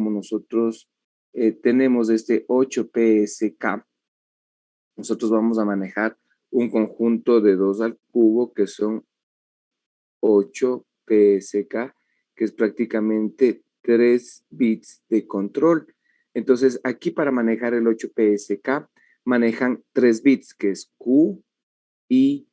como nosotros tenemos este 8PSK, nosotros vamos a manejar un conjunto de 2 al cubo que son 8PSK, que es prácticamente 3 bits de control. Entonces, aquí para manejar el 8PSK, manejan 3 bits, que es Q, I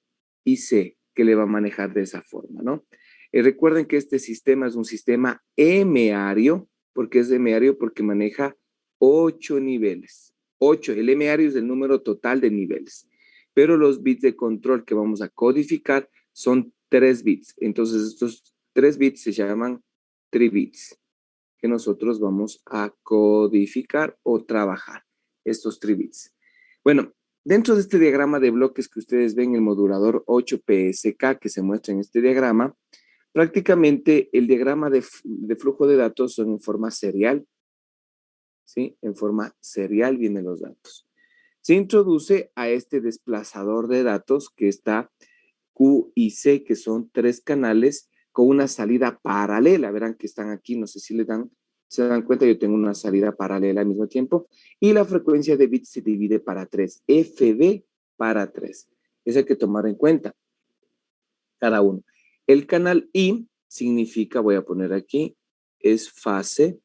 y C, que le va a manejar de esa forma, ¿no? Recuerden que este sistema es un sistema M-ario. ¿Por qué es M-ario? Porque maneja 8 niveles. 8, el M-ario es el número total de niveles. Pero los bits de control que vamos a codificar son 3 bits. Entonces, estos 3 bits se llaman 3 bits, que nosotros vamos a codificar o trabajar estos 3 bits. Bueno, dentro de este diagrama de bloques que ustedes ven, el modulador 8PSK que se muestra en este diagrama, prácticamente el diagrama de flujo de datos son en forma serial, ¿sí? En forma serial vienen los datos. Se introduce a este desplazador de datos que está Q y C, que son 3 canales con una salida paralela. Verán que están aquí, no sé si se dan cuenta, yo tengo una salida paralela al mismo tiempo. Y la frecuencia de bits se divide para 3, FB para 3. Eso hay que tomar en cuenta cada uno. El canal I significa, voy a poner aquí, es fase.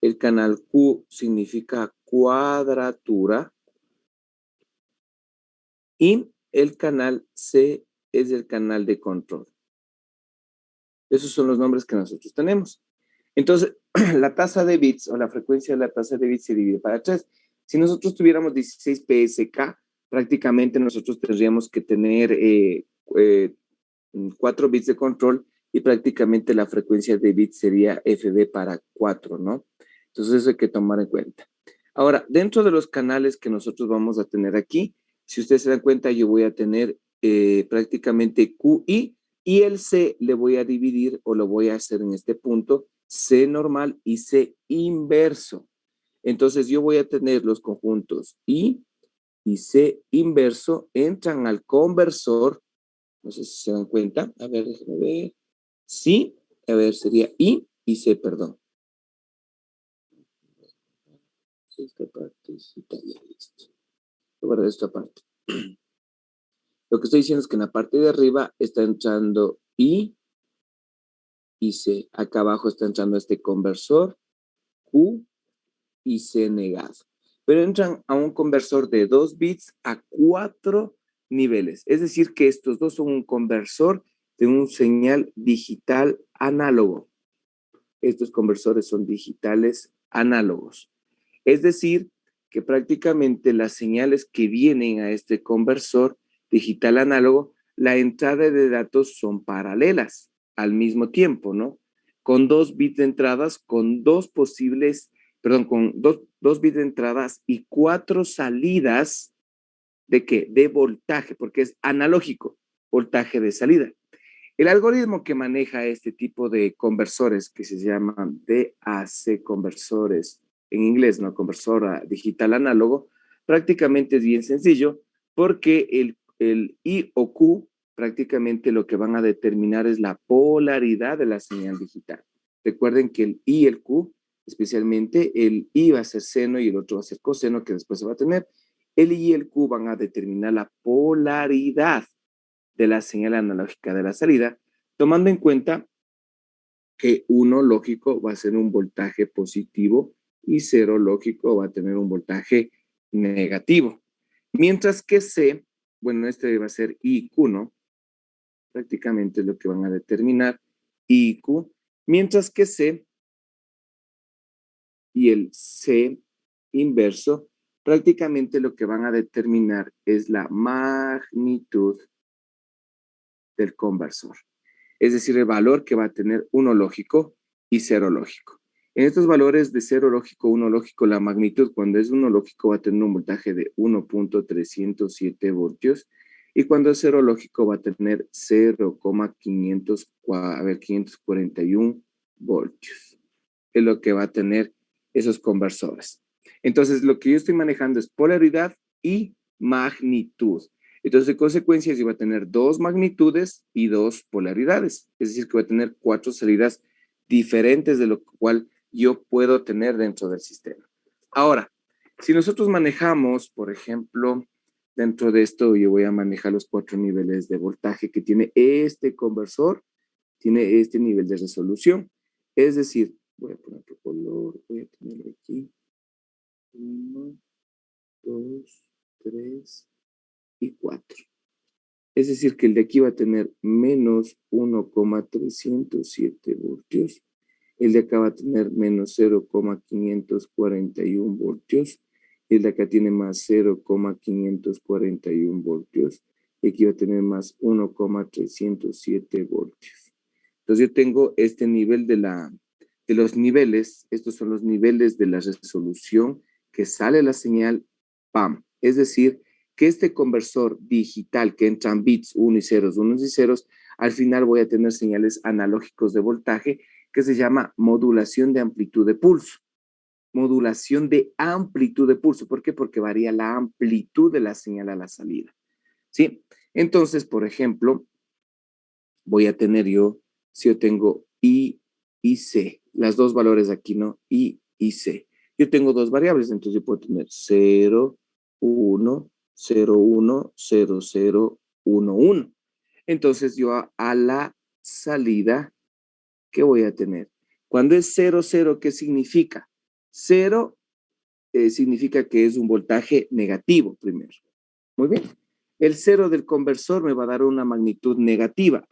El canal Q significa cuadratura. Y el canal C es el canal de control. Esos son los nombres que nosotros tenemos. Entonces, la tasa de bits o la frecuencia de la tasa de bits se divide para 3. Si nosotros tuviéramos 16 PSK, prácticamente nosotros tendríamos que tener 4 bits de control y prácticamente la frecuencia de bits sería FB para 4, ¿no? Entonces eso hay que tomar en cuenta. Ahora, dentro de los canales que nosotros vamos a tener aquí, si ustedes se dan cuenta, yo voy a tener prácticamente QI y el C le voy a dividir o lo voy a hacer en este punto, C normal y C inverso. Entonces yo voy a tener los conjuntos I y C inverso, entran al conversor. No sé si se dan cuenta. A ver, déjenme ver. Sí, a ver, sería I y C, perdón. Esta parte sí está ya listo. Voy a guardar esta parte. Lo que estoy diciendo es que en la parte de arriba está entrando I y C. Acá abajo está entrando este conversor, Q y C negado. Pero entran a un conversor de 2 bits a 4 niveles. Es decir, que estos dos son un conversor de un señal digital análogo. Estos conversores son digitales análogos. Es decir, que prácticamente las señales que vienen a este conversor digital análogo, la entrada de datos son paralelas al mismo tiempo, ¿no? Con 2 bits de entradas, con dos bits de entradas y 4 salidas ¿de qué? De voltaje, porque es analógico, voltaje de salida. El algoritmo que maneja este tipo de conversores, que se llaman DAC conversores, en inglés, ¿no? Conversor digital análogo, prácticamente es bien sencillo, porque el I o Q prácticamente lo que van a determinar es la polaridad de la señal digital. Recuerden que el I y el Q, especialmente el I va a ser seno y el otro va a ser coseno, que después se va a tener. El I y el Q van a determinar la polaridad de la señal analógica de la salida, tomando en cuenta que 1 lógico va a ser un voltaje positivo y 0 lógico va a tener un voltaje negativo. Mientras que C, bueno, este va a ser I y Q, ¿no? Prácticamente es lo que van a determinar I y Q, mientras que C y el C inverso, prácticamente lo que van a determinar es la magnitud del conversor. Es decir, el valor que va a tener 1 lógico y 0 lógico. En estos valores de 0 lógico, 1 lógico, la magnitud cuando es 1 lógico va a tener un voltaje de 1.307 voltios y cuando es 0 lógico va a tener 541 voltios. Es lo que va a tener esos conversores. Entonces, lo que yo estoy manejando es polaridad y magnitud. Entonces, de consecuencia, yo voy a tener 2 magnitudes y 2 polaridades. Es decir, que voy a tener 4 salidas diferentes de lo cual yo puedo tener dentro del sistema. Ahora, si nosotros manejamos, por ejemplo, dentro de esto yo voy a manejar los 4 niveles de voltaje que tiene este conversor, tiene este nivel de resolución. Es decir, voy a poner otro color, voy a tener aquí 1, 2, 3 y 4. Es decir, que el de aquí va a tener menos 1,307 voltios. El de acá va a tener menos 0,541 voltios. El de acá tiene más 0,541 voltios. Y aquí va a tener más 1,307 voltios. Entonces yo tengo este nivel de los niveles. Estos son los niveles de la resolución que sale la señal PAM. Es decir, que este conversor digital que entran bits, unos y ceros, al final voy a tener señales analógicos de voltaje que se llama modulación de amplitud de pulso. Modulación de amplitud de pulso. ¿Por qué? Porque varía la amplitud de la señal a la salida. ¿Sí? Entonces, por ejemplo, voy a tener yo, si yo tengo I y C, las dos valores aquí, ¿no? I y C. Yo tengo dos variables, entonces yo puedo tener 0, 1, 0, 1, 0, 0, 1, 1. Entonces yo a la salida, ¿qué voy a tener? Cuando es 0, 0, ¿qué significa? 0 significa que es un voltaje negativo primero. Muy bien. El 0 del conversor me va a dar una magnitud negativa.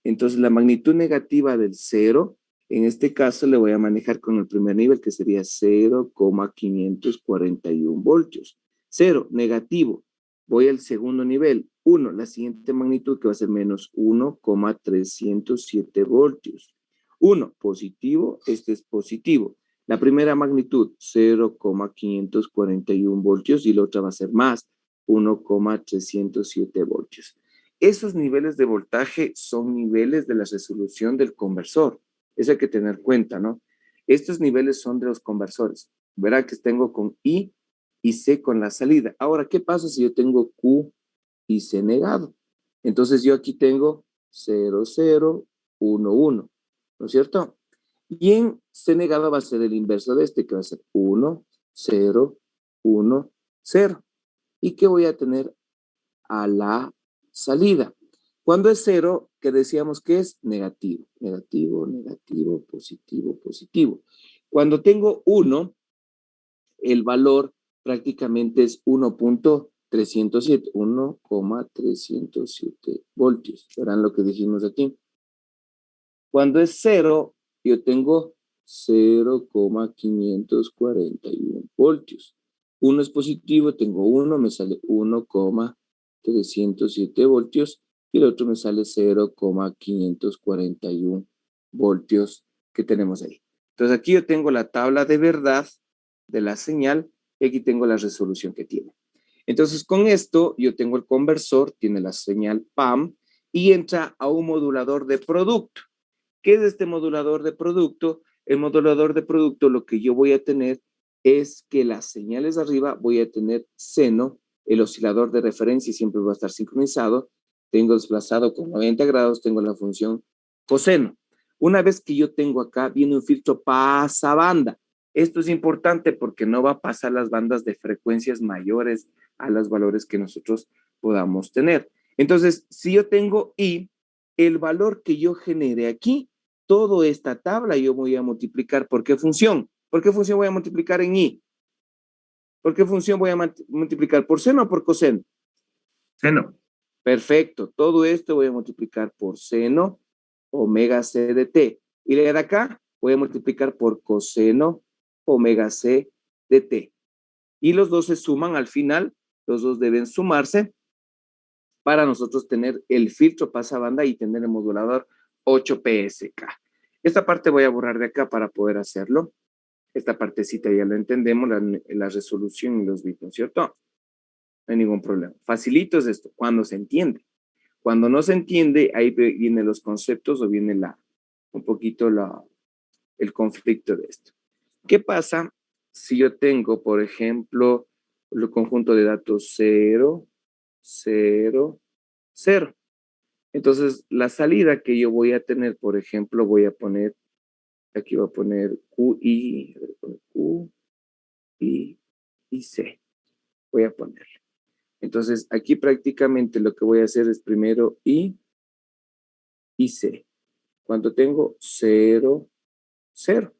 Entonces la magnitud negativa del 0, en este caso le voy a manejar con el primer nivel, que sería 0,541 voltios. 0, negativo. Voy al segundo nivel, 1, la siguiente magnitud que va a ser menos 1,307 voltios. 1, positivo, este es positivo. La primera magnitud, 0,541 voltios, y la otra va a ser más, 1,307 voltios. Esos niveles de voltaje son niveles de la resolución del conversor. Eso hay que tener cuenta, ¿no? Estos niveles son de los conversores. Verá que tengo con I y C con la salida. Ahora, ¿qué pasa si yo tengo Q y C negado? Entonces yo aquí tengo 0, 0, 1, 1, ¿no es cierto? Y en C negado va a ser el inverso de este, que va a ser 1, 0, 1, 0. ¿Y qué voy a tener a la salida? Cuando es 0, que decíamos que es negativo, negativo, negativo, positivo, positivo. Cuando tengo 1, el valor prácticamente es 1,307, 1,307 voltios. Verán lo que dijimos aquí. Cuando es 0, yo tengo 0,541 voltios. 1 es positivo, tengo 1, me sale 1,307 voltios y el otro me sale 0,541 voltios que tenemos ahí. Entonces aquí yo tengo la tabla de verdad de la señal y aquí tengo la resolución que tiene. Entonces con esto yo tengo el conversor, tiene la señal PAM y entra a un modulador de producto. ¿Qué es este modulador de producto? El modulador de producto, lo que yo voy a tener es que las señales de arriba voy a tener seno, el oscilador de referencia siempre va a estar sincronizado, tengo desplazado con 90 grados, tengo la función coseno. Una vez que yo tengo acá, viene un filtro pasabanda. Esto es importante porque no va a pasar las bandas de frecuencias mayores a los valores que nosotros podamos tener. Entonces, si yo tengo I, el valor que yo genere aquí, toda esta tabla yo voy a multiplicar. ¿Por qué función? ¿Por qué función voy a multiplicar en I? ¿Por qué función voy a multiplicar? ¿Por seno o por coseno? Seno. Perfecto. Todo esto voy a multiplicar por seno omega C de T. Y de acá voy a multiplicar por coseno omega C de T. Y los dos se suman al final. Los dos deben sumarse para nosotros tener el filtro pasabanda y tener el modulador 8PSK. Esta parte voy a borrar de acá para poder hacerlo. Esta partecita ya lo entendemos, la resolución y los bits, ¿no es cierto? No hay ningún problema. Facilito es esto, cuando se entiende. Cuando no se entiende, ahí vienen los conceptos o viene un poquito el conflicto de esto. ¿Qué pasa si yo tengo, por ejemplo, el conjunto de datos 0, 0, 0? Entonces, la salida que yo voy a tener, por ejemplo, voy a poner Aquí voy a poner Q, I, voy a poner Q, I y C. Voy a ponerle. Entonces, aquí prácticamente lo que voy a hacer es primero I y C. Cuando tengo 0, 0.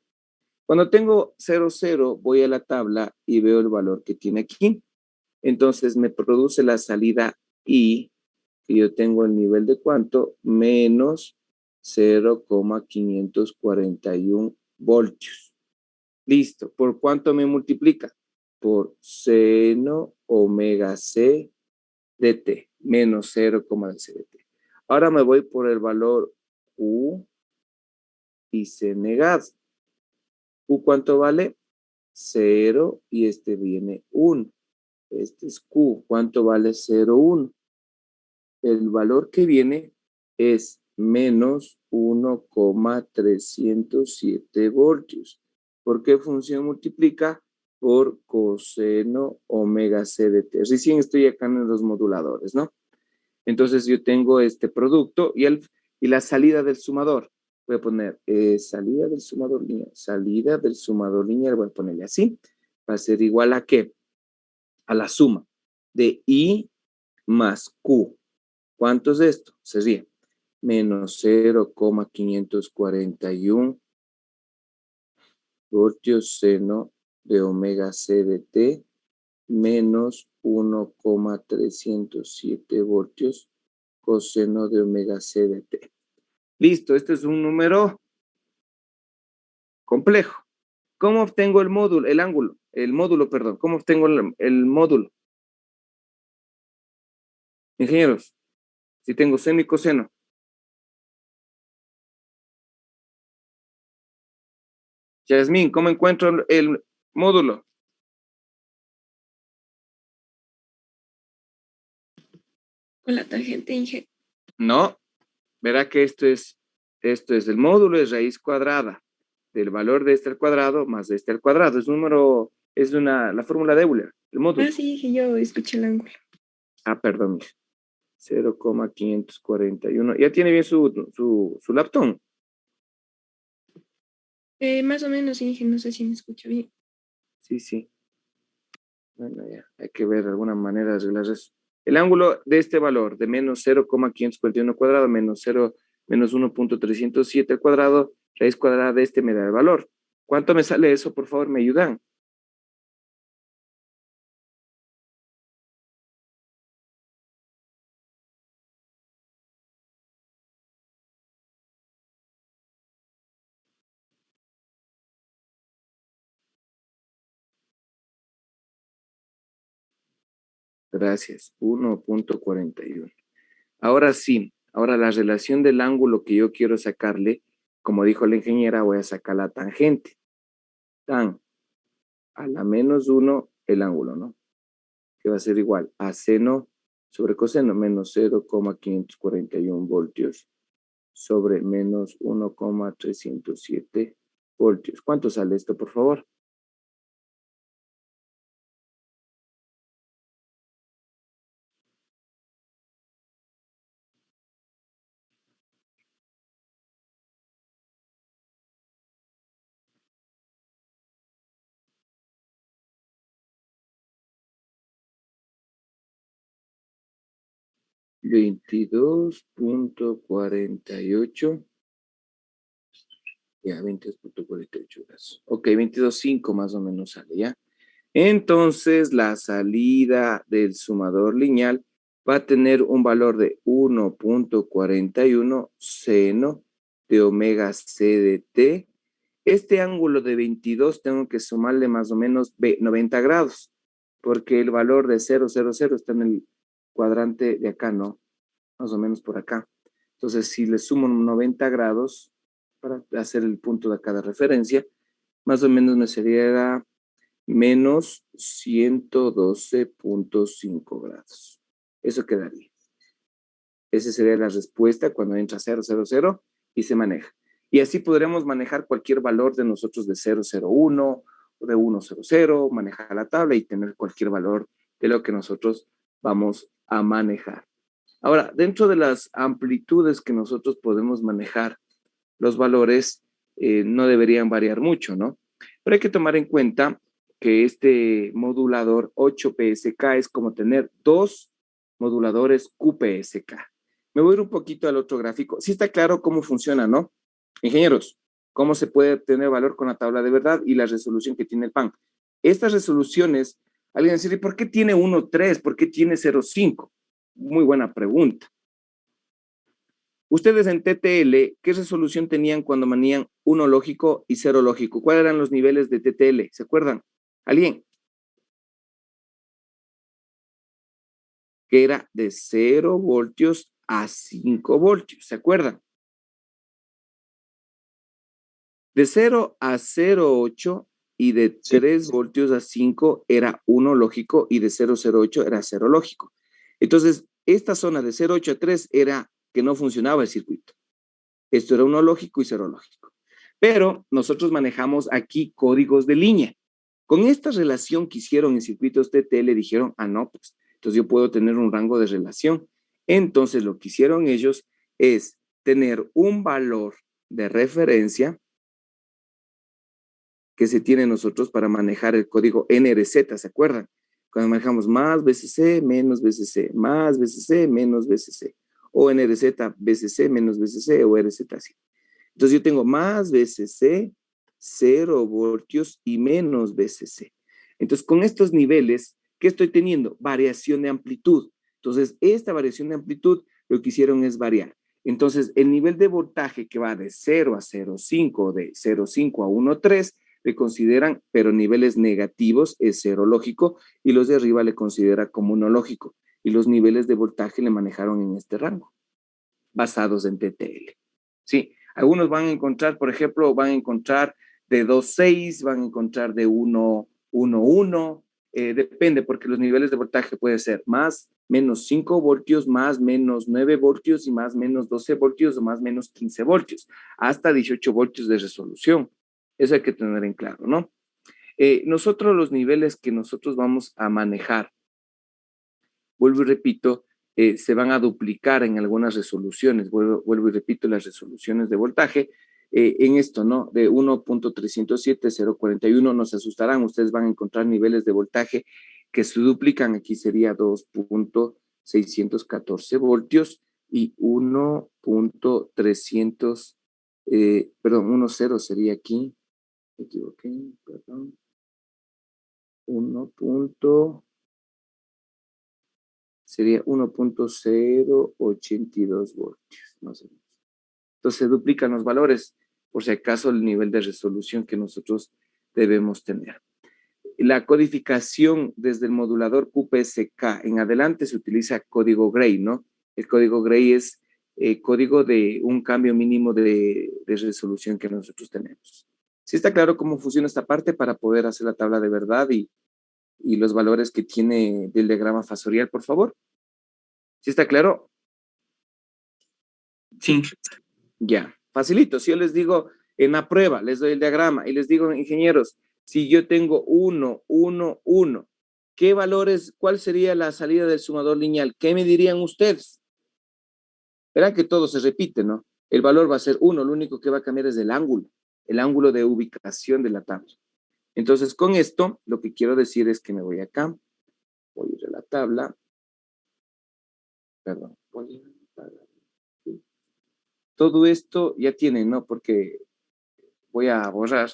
Cuando tengo 0, 0, voy a la tabla y veo el valor que tiene aquí. Entonces, me produce la salida I, que yo tengo el nivel de cuánto, menos 0,541 voltios. Listo. ¿Por cuánto me multiplica? Por seno omega C de T, menos 0,c de T. Ahora me voy por el valor Q y C negado. ¿Q cuánto vale? 0 y este viene 1. Este es Q. ¿Cuánto vale 0,1? El valor que viene es menos 1,307 voltios. ¿Por qué función multiplica? Por coseno omega c de t. Recién estoy acá en los moduladores, ¿no? Entonces yo tengo este producto y la salida del sumador. Voy a poner salida del sumador lineal. Salida del sumador lineal, voy a ponerle así. Va a ser igual a ¿qué? A la suma de I más Q. ¿Cuánto es esto? Sería menos 0,541 voltios seno de omega c de t menos 1,307 voltios coseno de omega c de t. Listo, este es un número complejo. ¿Cómo obtengo el módulo, el ángulo? El módulo, perdón. ¿Cómo obtengo el módulo? Ingenieros, si tengo seno y coseno. Yasmín, ¿cómo encuentro el módulo? Con la tangente Inge. No, verá que esto es el módulo de raíz cuadrada del valor de este al cuadrado más de este al cuadrado. Es número, es la fórmula de Euler, el módulo. Ah, sí, dije yo, escuché el ángulo. Ah, perdón, mire. 0,541. Ya tiene bien su laptop. Más o menos, Inge, no sé si me escucho bien. Sí, sí. Bueno, ya, hay que ver de alguna manera de arreglar eso. El ángulo de este valor, de menos 0,541 cuadrado, menos 1,307 al cuadrado, raíz cuadrada de este me da el valor. ¿Cuánto me sale eso? Por favor, me ayudan. Gracias. 1,41. Ahora sí, ahora la relación del ángulo que yo quiero sacarle, como dijo la ingeniera, voy a sacar la tangente. Tan a la menos 1 el ángulo, ¿no? Que va a ser igual a seno sobre coseno menos 0,541 voltios sobre menos 1,307 voltios. ¿Cuánto sale esto, por favor? $22,48. Ya, 22,48 grados. Ok, 22,5 más o menos sale, ¿ya? Entonces, la salida del sumador lineal va a tener un valor de 1,41 seno de omega c de t. Este ángulo de 22 tengo que sumarle más o menos 90 grados, porque el valor de 0,00 está en el cuadrante de acá, ¿no? Más o menos por acá. Entonces, si le sumo 90 grados para hacer el punto de acá de referencia, más o menos me sería menos 112,5 grados. Eso quedaría. Esa sería la respuesta cuando entra 0,00 y se maneja. Y así podremos manejar cualquier valor de nosotros de 0,01 o de 1,00, manejar la tabla y tener cualquier valor de lo que nosotros vamos a manejar. Ahora, dentro de las amplitudes que nosotros podemos manejar, los valores, no deberían variar mucho, ¿no? Pero hay que tomar en cuenta que este modulador 8PSK es como tener dos moduladores QPSK. Me voy a ir un poquito al otro gráfico. Sí está claro cómo funciona, ¿no? Ingenieros, cómo se puede obtener valor con la tabla de verdad y la resolución que tiene el PAN. Estas resoluciones, alguien dice, ¿por qué tiene 1.3? ¿Por qué tiene 0.5? Muy buena pregunta. Ustedes en TTL, ¿qué resolución tenían cuando manían 1 lógico y 0 lógico? ¿Cuáles eran los niveles de TTL? ¿Se acuerdan? ¿Alguien? Que era de 0 voltios a 5 voltios. ¿Se acuerdan? De 0 a 0,8 y de 3 voltios a 5 era 1 lógico y de 0,08 era 0 lógico. Entonces, esta zona de 0,8 a 3 era que no funcionaba el circuito. Esto era 1 lógico y 0 lógico. Pero nosotros manejamos aquí códigos de línea. Con esta relación que hicieron en circuitos TTL, dijeron, ah, no, pues, entonces yo puedo tener un rango de relación. Entonces, lo que hicieron ellos es tener un valor de referencia que se tiene nosotros para manejar el código NRZ, ¿se acuerdan? Cuando manejamos más BCC, menos BCC, más BCC, menos BCC, o NRZ, BCC, menos BCC, o RZ, así. Entonces yo tengo más BCC, 0 voltios y menos BCC. Entonces con estos niveles, ¿qué estoy teniendo? Variación de amplitud. Entonces esta variación de amplitud lo que hicieron es variar. Entonces el nivel de voltaje que va de 0 a 0,5 o de 0,5 a 1,3 le consideran, pero niveles negativos es 0 lógico y los de arriba le considera como 1 lógico. Y los niveles de voltaje le manejaron en este rango, basados en TTL. Sí, algunos van a encontrar, por ejemplo, van a encontrar de 2,6, van a encontrar de 1,1, depende, porque los niveles de voltaje pueden ser más, menos 5 voltios, más, menos 9 voltios y más, menos 12 voltios o más, menos 15 voltios, hasta 18 voltios de resolución. Eso hay que tener en claro, ¿no? Nosotros los niveles que nosotros vamos a manejar, vuelvo y repito, se van a duplicar en algunas resoluciones, vuelvo y repito, las resoluciones de voltaje, en esto, ¿no? De 1.307, 0.41, no se asustarán, ustedes van a encontrar niveles de voltaje que se duplican, aquí sería 2.614 voltios y 1.300, perdón, 1.0 sería aquí, me equivoqué, perdón, 1. Sería 1.082 voltios, más o menos. Entonces se duplican los valores, por si acaso el nivel de resolución que nosotros debemos tener. La codificación desde el modulador QPSK en adelante se utiliza código Gray, ¿no? El código Gray es código de un cambio mínimo de resolución que nosotros tenemos. ¿Sí está claro cómo funciona esta parte para poder hacer la tabla de verdad y los valores que tiene del diagrama fasorial, por favor? ¿Sí está claro? Sí. Ya, facilito. Si yo les digo en la prueba, les doy el diagrama y les digo, ingenieros, si yo tengo 1, 1, 1, ¿qué valores, cuál sería la salida del sumador lineal? ¿Qué me dirían ustedes? Verán que todo se repite, ¿no? El valor va a ser 1, lo único que va a cambiar es el ángulo de ubicación de la tabla. Entonces, con esto, lo que quiero decir es que me voy acá, voy a ir a la tabla, perdón, voy a ir a la tabla. Todo esto ya tienen, ¿no? Porque voy a borrar,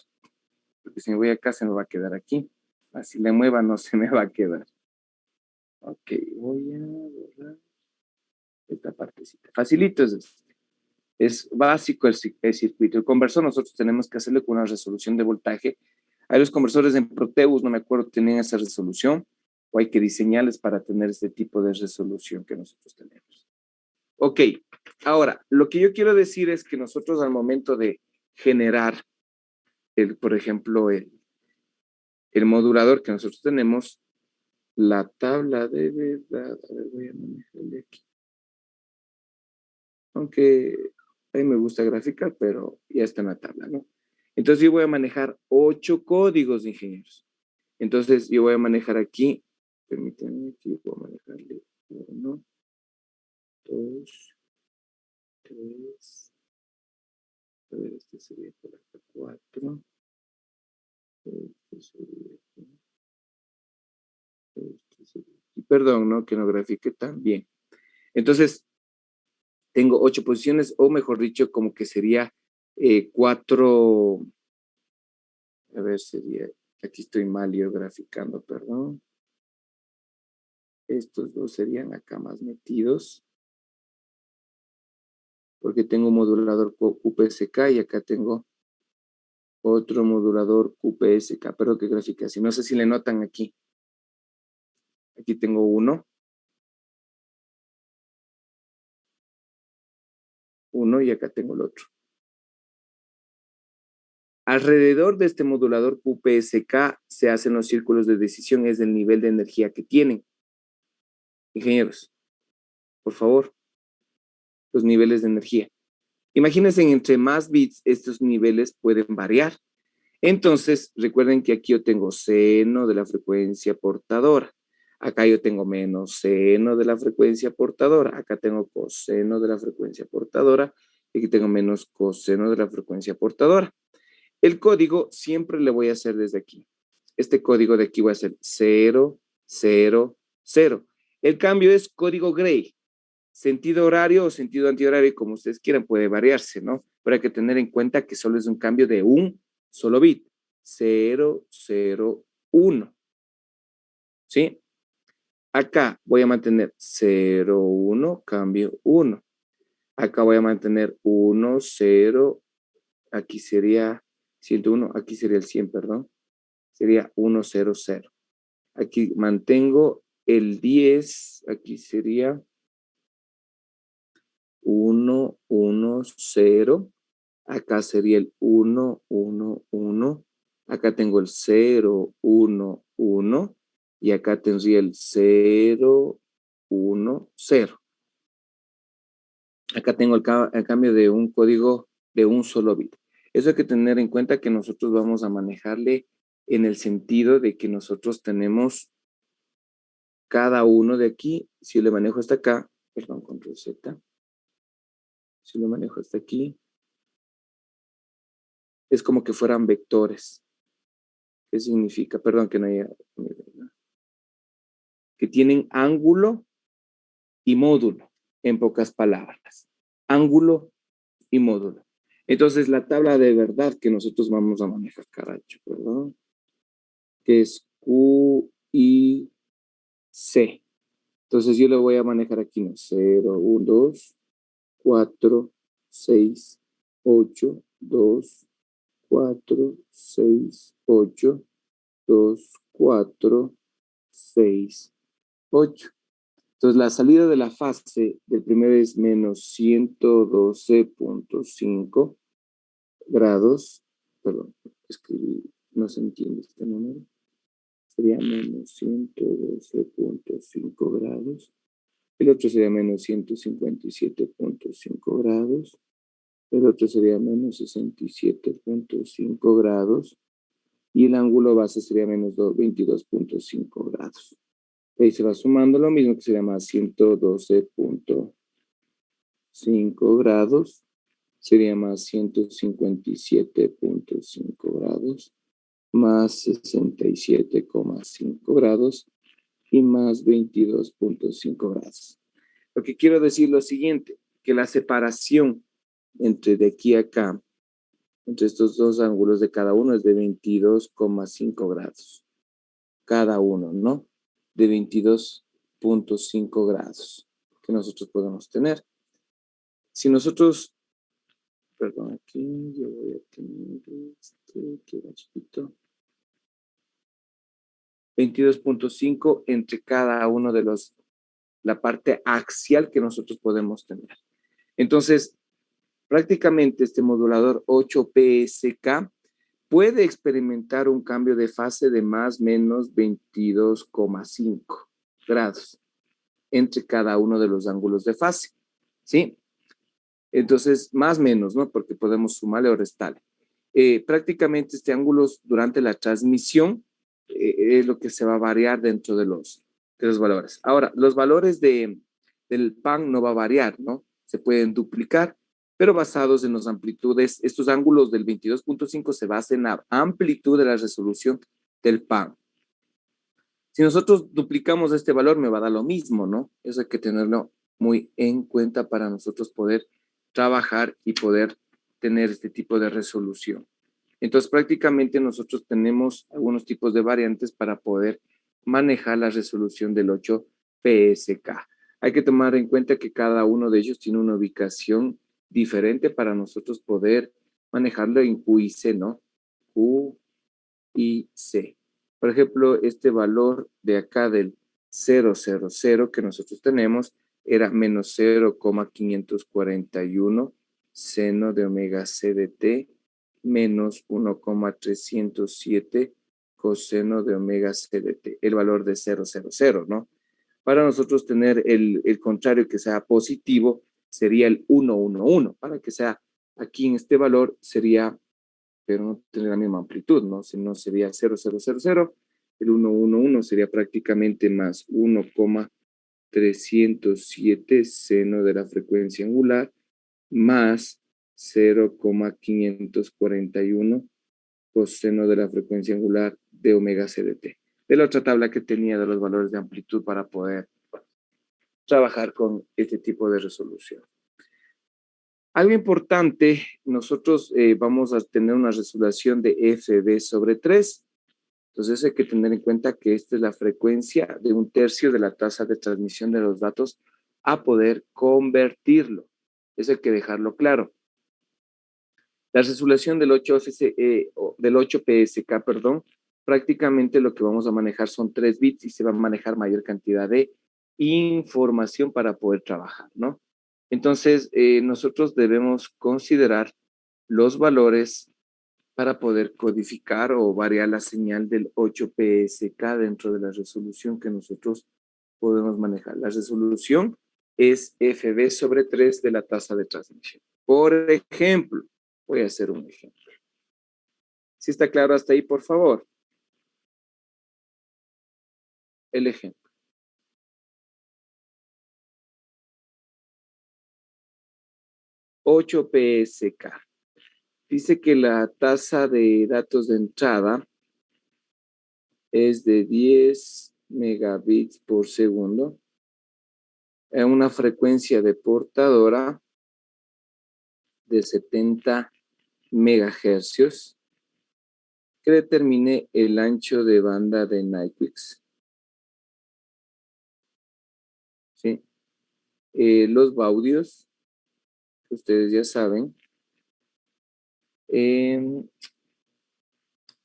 porque si me voy acá se me va a quedar aquí. Así le mueva no se me va a quedar. Ok, voy a borrar esta partecita. Facilito es esto. Es básico el circuito. El conversor nosotros tenemos que hacerlo con una resolución de voltaje. Hay los conversores en Proteus, no me acuerdo, tenían esa resolución, o hay que diseñarles para tener este tipo de resolución que nosotros tenemos. Ok, ahora, lo que yo quiero decir es que nosotros al momento de generar, por ejemplo, el modulador que nosotros tenemos, la tabla de verdad, a ver, voy a manejarle aquí. Aunque a mí me gusta graficar, pero ya está en la tabla, ¿no? Entonces yo voy a manejar 8 códigos de ingenieros. Entonces yo voy a manejar aquí, permítanme, aquí voy a manejarle 1, 2, 3, A ver, este sería por acá 4. Este sería aquí. Este sería aquí. Perdón, ¿no? Que no grafique tan bien. Entonces, tengo 8 posiciones, o mejor dicho, como que sería 4. A ver, sería, aquí estoy mal yo graficando, perdón. Estos dos serían acá más metidos, porque tengo un modulador QPSK y acá tengo otro modulador QPSK, pero que grafique así. No sé si le notan aquí. Aquí tengo uno y acá tengo el otro. Alrededor de este modulador QPSK se hacen los círculos de decisión, es el nivel de energía que tienen. Ingenieros, por favor, los niveles de energía. Imagínense, entre más bits, estos niveles pueden variar. Entonces, recuerden que aquí yo tengo seno de la frecuencia portadora. Acá yo tengo menos seno de la frecuencia portadora. Acá tengo coseno de la frecuencia portadora. Y aquí tengo menos coseno de la frecuencia portadora. El código siempre le voy a hacer desde aquí. Este código de aquí va a ser 0, 0, 0. El cambio es código Gray. Sentido horario o sentido antihorario, como ustedes quieran, puede variarse, ¿no? Pero hay que tener en cuenta que solo es un cambio de un solo bit. 0, 0, 1. ¿Sí? Acá voy a mantener 0, 1, cambio 1. Acá voy a mantener 1, 0. Aquí sería 101, aquí sería el 100, perdón. Sería 1, 0, 0. Aquí mantengo el 10, aquí sería 1, 1, 0. Acá sería el 1, 1, 1. Acá tengo el 0, 1, 1. Y acá tendría el 0, 1, 0. Acá tengo el cambio de un código de un solo bit. Eso hay que tener en cuenta, que nosotros vamos a manejarle en el sentido de que nosotros tenemos cada uno de aquí. Si yo le manejo hasta acá, perdón, control Z. Si lo manejo hasta aquí, es como que fueran vectores. ¿Qué significa? Perdón que no haya... Que tienen ángulo y módulo, en pocas palabras. Ángulo y módulo. Entonces, la tabla de verdad que nosotros vamos a manejar, caracho, perdón, que es Q, I, C. Entonces, yo lo voy a manejar aquí, ¿no? 0, 1, 2, 4, 6, 8, 2, 4, 6, 8, 2, 4, 6, 8. Entonces, la salida de la fase del primero es menos 112.5 grados. Perdón, escribí, no se entiende este número. Sería menos 112.5 grados. El otro sería menos 157.5 grados. El otro sería menos 67.5 grados. Y el ángulo base sería menos 22.5 grados. Ahí se va sumando lo mismo, que sería más 112.5 grados. Sería más 157.5 grados. Más 67,5 grados. Y más 22.5 grados. Lo que quiero decir es lo siguiente, que la separación entre de aquí a acá, entre estos dos ángulos de cada uno, es de 22,5 grados. Cada uno, ¿no? De 22.5 grados que nosotros podemos tener. Si nosotros, perdón, aquí yo voy a tener que va chiquito. 22.5 entre cada uno de la parte axial que nosotros podemos tener. Entonces, prácticamente este modulador 8PSK puede experimentar un cambio de fase de más o menos 22,5 grados entre cada uno de los ángulos de fase, ¿sí? Entonces, más o menos, ¿no? Porque podemos sumarle o restarle. Prácticamente este ángulo durante la transmisión es lo que se va a variar dentro de los valores. Ahora, los valores del pan no va a variar, ¿no? Se pueden duplicar, pero basados en las amplitudes. Estos ángulos del 22.5 se basan en la amplitud de la resolución del PAN. Si nosotros duplicamos este valor, me va a dar lo mismo, ¿no? Eso hay que tenerlo muy en cuenta para nosotros poder trabajar y poder tener este tipo de resolución. Entonces, prácticamente nosotros tenemos algunos tipos de variantes para poder manejar la resolución del 8PSK. Hay que tomar en cuenta que cada uno de ellos tiene una ubicación diferente para nosotros poder manejarlo en Q y C, ¿no? Q y C. Por ejemplo, este valor de acá del 000 que nosotros tenemos era menos 0,541 seno de omega c de t menos 1,307 coseno de omega c de t, el valor de 000, ¿no? Para nosotros tener el contrario que sea positivo, sería el 111. Para que sea aquí en este valor sería, pero no tendría la misma amplitud, ¿no? Si no sería 0,000, el 111 sería prácticamente más 1,307 seno de la frecuencia angular más 0,541 coseno de la frecuencia angular de omega c de t. De la otra tabla que tenía de los valores de amplitud para poder trabajar con este tipo de resolución. Algo importante, nosotros vamos a tener una resolución de FB sobre 3. Entonces hay que tener en cuenta que esta es la frecuencia de 1/3 de la tasa de transmisión de los datos a poder convertirlo. Eso hay que dejarlo claro. La resolución del 8PSK, perdón, prácticamente lo que vamos a manejar son 3 bits y se va a manejar mayor cantidad de información para poder trabajar, ¿no? Entonces, nosotros debemos considerar los valores para poder codificar o variar la señal del 8PSK dentro de la resolución que nosotros podemos manejar. La resolución es FB sobre 3 de la tasa de transmisión. Por ejemplo, voy a hacer un ejemplo. ¿Sí está claro hasta ahí, por favor? El ejemplo. 8PSK. Dice que la tasa de datos de entrada es de 10 megabits por segundo en una frecuencia de portadora de 70 megahercios que determine el ancho de banda de Nyquist. ¿Sí? Los baudios, que ustedes ya saben.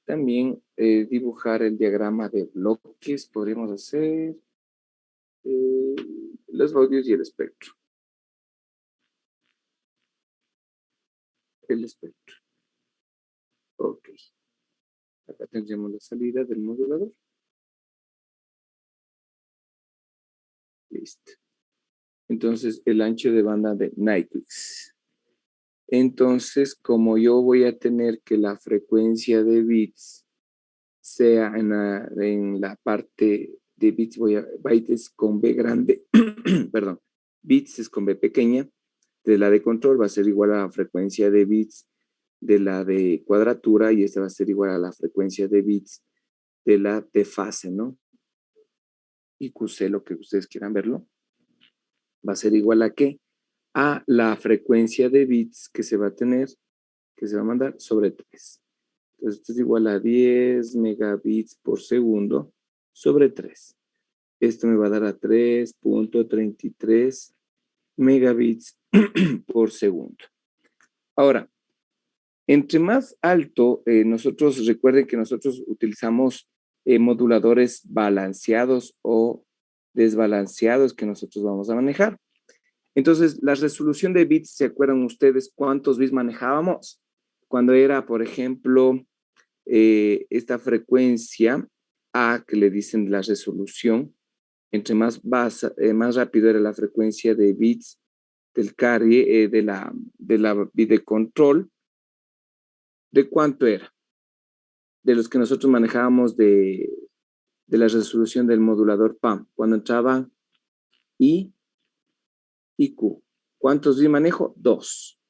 También dibujar el diagrama de bloques, podríamos hacer los baudios y el espectro. El espectro. Ok. Acá tendremos la salida del modulador. Listo. Entonces, el ancho de banda de Nyquist. Entonces, como yo voy a tener que la frecuencia de bits sea en la parte de bits, bytes con B grande, perdón, bits es con B pequeña, de la de control va a ser igual a la frecuencia de bits de la de cuadratura y esta va a ser igual a la frecuencia de bits de la de fase, ¿no? Y QC, lo que ustedes quieran verlo, va a ser igual a ¿qué? A la frecuencia de bits que se va a tener, que se va a mandar sobre 3. Entonces, esto es igual a 10 megabits por segundo sobre 3. Esto me va a dar a 3.33 megabits por segundo. Ahora, entre más alto, nosotros recuerden que nosotros utilizamos moduladores balanceados o desbalanceados que nosotros vamos a manejar. Entonces, la resolución de bits, ¿se acuerdan ustedes cuántos bits manejábamos? Cuando era, por ejemplo, esta frecuencia A, que le dicen la resolución, entre más rápido era la frecuencia de bits del carry, de la bit de control, ¿de cuánto era? De los que nosotros manejábamos de la resolución del modulador PAM, cuando entraban I y Q. ¿Cuántos bits manejo? 2.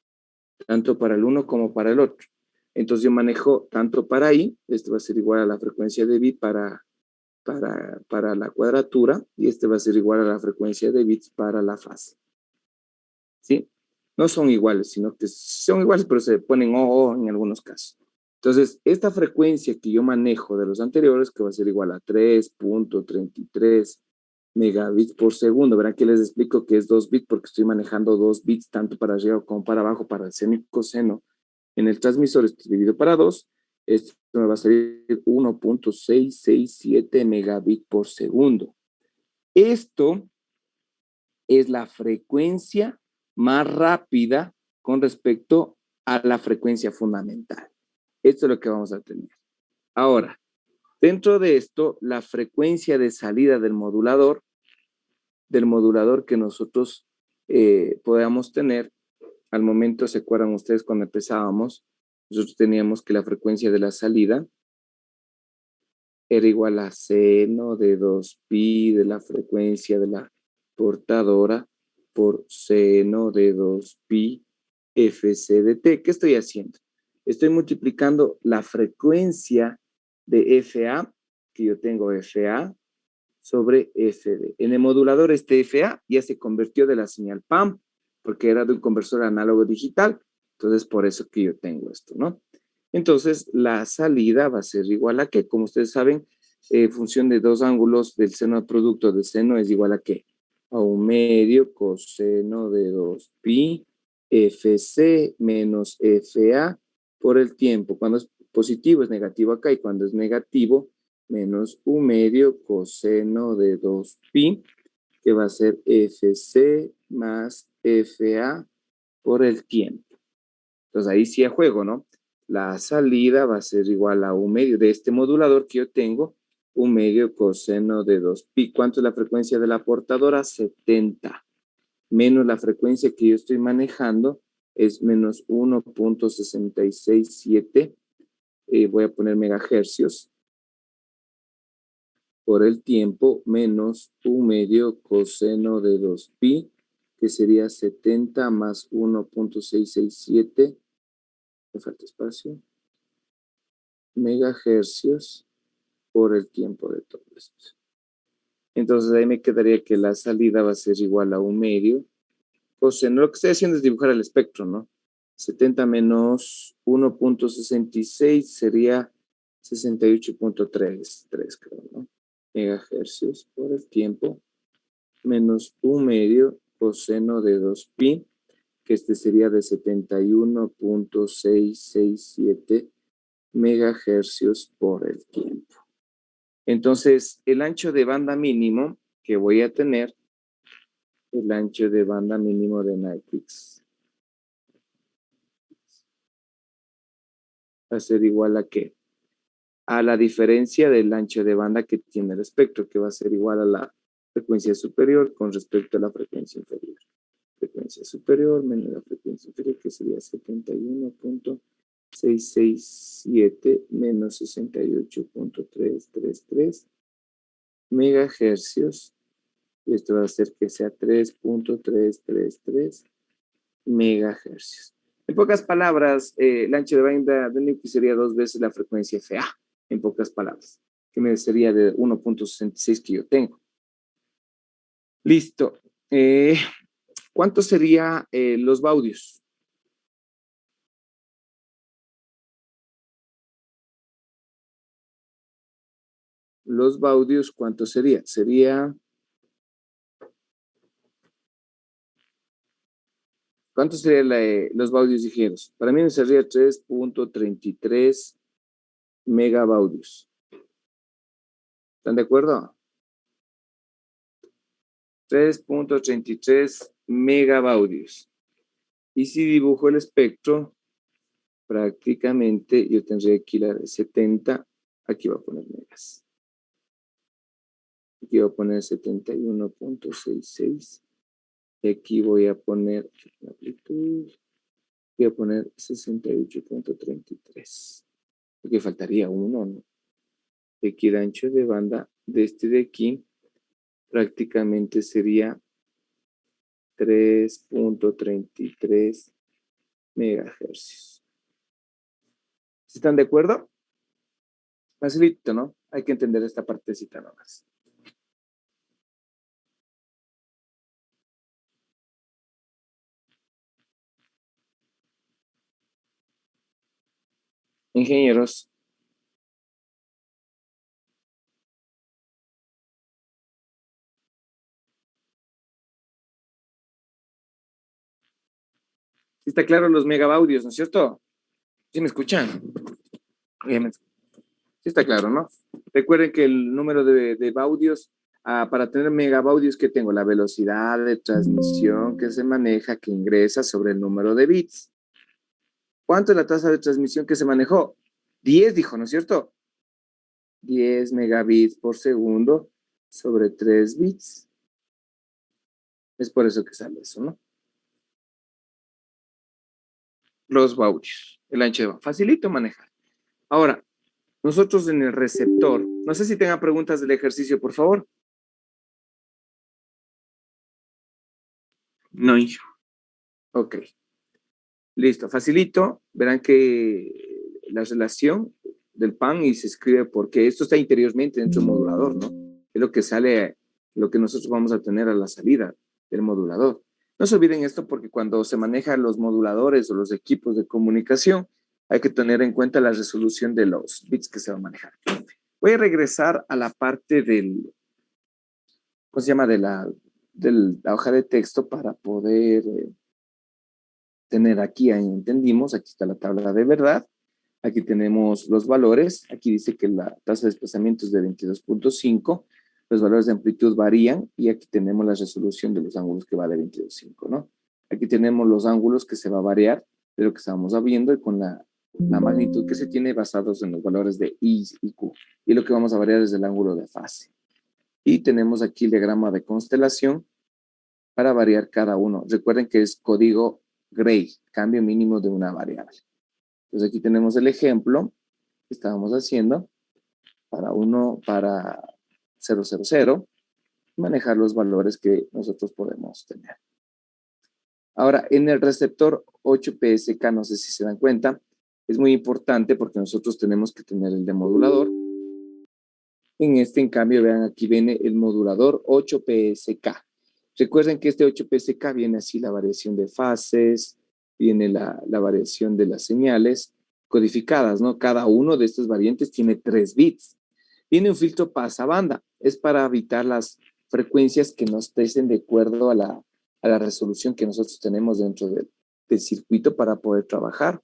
tanto para el uno como para el otro. Entonces yo manejo tanto para i, este va a ser igual a la frecuencia de bit para la cuadratura, y este va a ser igual a la frecuencia de bits para la fase. ¿Sí? No son iguales, sino que son iguales, pero se ponen o en algunos casos. Entonces, esta frecuencia que yo manejo de los anteriores, que va a ser igual a 3.33 megabits por segundo. Verán que les explico que es 2 bits porque estoy manejando 2 bits tanto para arriba como para abajo, para el seno y coseno. En el transmisor esto dividido para 2. Esto me va a salir 1.667 megabits por segundo. Esto es la frecuencia más rápida con respecto a la frecuencia fundamental. Esto es lo que vamos a tener. Ahora, dentro de esto, la frecuencia de salida del modulador que nosotros podamos tener, al momento, ¿se acuerdan ustedes cuando empezábamos? Nosotros teníamos que la frecuencia de la salida era igual a seno de 2pi de la frecuencia de la portadora por seno de 2pi fc de t. ¿Qué estoy haciendo? Estoy multiplicando la frecuencia de FA, que yo tengo FA, sobre FD. En el modulador este FA ya se convirtió de la señal PAM, porque era de un conversor análogo digital. Entonces, por eso que yo tengo esto, ¿no? Entonces, la salida va a ser igual a que, como ustedes saben, función de dos ángulos del seno del producto de seno es igual a qué? A 1/2 coseno de 2pi FC menos FA por el tiempo. Cuando es positivo es negativo acá, y cuando es negativo menos 1/2 coseno de 2pi, que va a ser FC más FA por el tiempo. Entonces ahí sí a juego, ¿no? La salida va a ser igual a 1/2 de este modulador que yo tengo, 1/2 coseno de 2pi. ¿Cuánto es la frecuencia de la portadora? 70. Menos la frecuencia que yo estoy manejando es menos 1.667. Voy a poner megahercios por el tiempo, menos 1/2 coseno de 2pi, que sería 70 más 1.667, me falta espacio, megahercios por el tiempo de todo esto. Entonces ahí me quedaría que la salida va a ser igual a 1/2 coseno. Lo que estoy haciendo es dibujar el espectro, ¿no? 70 menos 1.66 sería 68.3, creo, ¿no? Megahercios por el tiempo, menos 1/2 coseno de 2pi, que este sería de 71.667 megahercios por el tiempo. Entonces, el ancho de banda mínimo que voy a tener, el ancho de banda mínimo de Nyquist, va a ser igual a ¿qué? A la diferencia del ancho de banda que tiene el espectro, que va a ser igual a la frecuencia superior con respecto a la frecuencia inferior. Frecuencia superior menos la frecuencia inferior, que sería 71.667 menos 68.333 megahercios. Y esto va a hacer que sea 3.333 megahercios. En pocas palabras, el ancho de banda de Nyquist sería 2 veces la frecuencia FA, en pocas palabras, que me sería de 1.66 que yo tengo. Listo. ¿Cuánto sería los baudios? Los baudios, ¿cuánto sería? ¿Cuánto serían los baudios ligeros? Para mí me sería 3.33 megabaudios. ¿Están de acuerdo? 3.33 megabaudios. Y si dibujo el espectro, prácticamente yo tendría aquí la de 70. Aquí voy a poner megas. Aquí voy a poner 71.66. Y aquí voy a poner la amplitud. Voy a poner 68.33. Porque faltaría uno, ¿no? Aquí el ancho de banda de este de aquí prácticamente sería 3.33 megahercios. ¿Están de acuerdo? Facilito, ¿no? Hay que entender esta partecita nomás. Ingenieros. ¿Sí está claro los megabaudios, ¿no es cierto? ¿Sí me escuchan? Obviamente. Sí está claro, ¿no? Recuerden que el número de baudios, para tener megabaudios, que tengo la velocidad de transmisión que se maneja, que ingresa sobre el número de bits. ¿Cuánto es la tasa de transmisión que se manejó? 10, dijo, ¿no es cierto? 10 megabits por segundo sobre 3 bits. Es por eso que sale eso, ¿no? Los baudios, el ancho de banda. Facilito manejar. Ahora, nosotros en el receptor, no sé si tengan preguntas del ejercicio, por favor. No, hijo. Ok. Listo, facilito. Verán que la relación del pan y se escribe porque esto está interiormente dentro del modulador, ¿no? Es lo que sale, lo que nosotros vamos a tener a la salida del modulador. No se olviden esto porque cuando se manejan los moduladores o los equipos de comunicación, hay que tener en cuenta la resolución de los bits que se va a manejar. Voy a regresar a la parte del, ¿cómo se llama? De la hoja de texto para poder tener aquí, ahí entendimos, aquí está la tabla de verdad, aquí tenemos los valores, aquí dice que la tasa de desplazamiento es de 22.5, los valores de amplitud varían y aquí tenemos la resolución de los ángulos que va de 22.5, ¿no? Aquí tenemos los ángulos que se va a variar de lo que estábamos viendo y con la magnitud que se tiene basados en los valores de I y Q. Y lo que vamos a variar es el ángulo de fase. Y tenemos aquí el diagrama de constelación para variar cada uno. Recuerden que es código Gray, cambio mínimo de una variable. Entonces aquí tenemos el ejemplo que estábamos haciendo para 000, manejar los valores que nosotros podemos tener. Ahora, en el receptor 8PSK, no sé si se dan cuenta, es muy importante porque nosotros tenemos que tener el demodulador. En este, en cambio, vean, aquí viene el modulador 8PSK. Recuerden que este 8PSK viene así la variación de fases, viene la variación de las señales codificadas, ¿no? Cada uno de estas variantes tiene 3 bits. Viene un filtro pasabanda, es para evitar las frecuencias que no estén de acuerdo a la resolución que nosotros tenemos dentro del circuito para poder trabajar.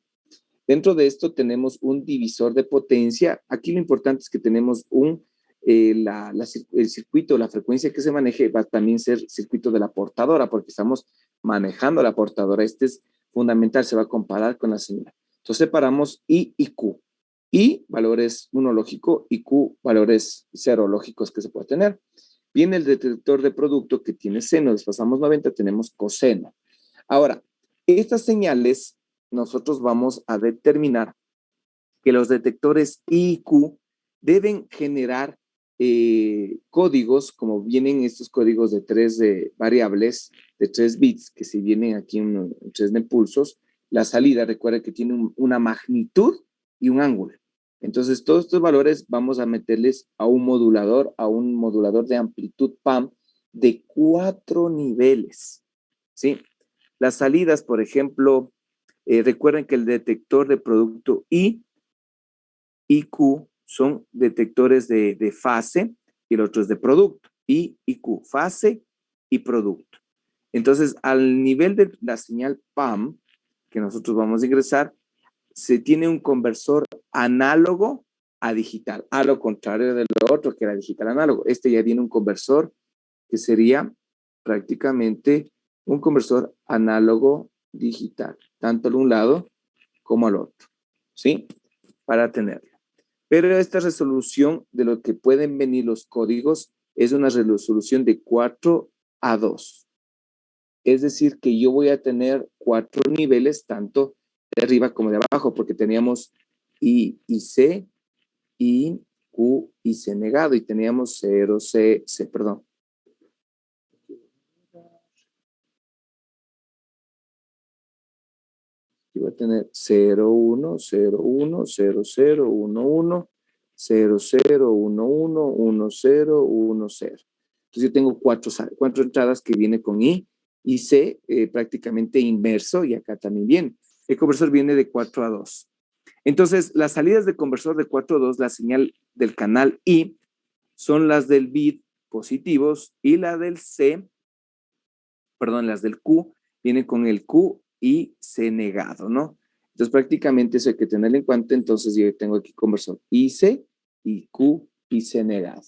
Dentro de esto tenemos un divisor de potencia. Aquí lo importante es que tenemos el circuito, la frecuencia que se maneje va a también ser circuito de la portadora, porque estamos manejando la portadora. Este es fundamental, se va a comparar con la señal. Entonces separamos I y Q. I, valores 1 lógico, y Q, valores 0 lógicos que se puede tener. Viene el detector de producto que tiene seno, desplazamos 90, tenemos coseno. Ahora, estas señales nosotros vamos a determinar que los detectores I y Q deben generar códigos, como vienen estos códigos de 3 variables, de 3 bits, que si vienen aquí en 3 impulsos, la salida, recuerda que tiene una magnitud y un ángulo. Entonces, todos estos valores vamos a meterles a un modulador de amplitud PAM de 4 niveles, ¿sí? Las salidas, por ejemplo, recuerden que el detector de producto I y Q son detectores de fase y el otro es de producto. I y Q, fase y producto. Entonces, al nivel de la señal PAM que nosotros vamos a ingresar, se tiene un conversor análogo a digital, a lo contrario de lo otro que era digital análogo. Este ya tiene un conversor que sería prácticamente un conversor análogo digital, tanto al un lado como al otro, ¿sí? Para tenerlo. Pero esta resolución de lo que pueden venir los códigos es una resolución de 4:2. Es decir, que yo voy a tener 4 niveles, tanto de arriba como de abajo, porque teníamos I y C, I, Q y C negado, y teníamos 0, C, perdón. Y va a tener 0, 1, 0, 1, 0, 0, 1, 1, 0, 0, 1, 1, 1, 0, 1, 0. Entonces yo tengo cuatro entradas que viene con I y C prácticamente inverso y acá también viene. El conversor viene de 4 a 2. Entonces las salidas de conversor de 4 a 2, la señal del canal I son las del bit positivos y la del C, perdón, las del Q, vienen con el Q y C negado, ¿no? Entonces prácticamente eso hay que tenerlo en cuenta. Entonces yo tengo aquí conversor IC y Q y C negado.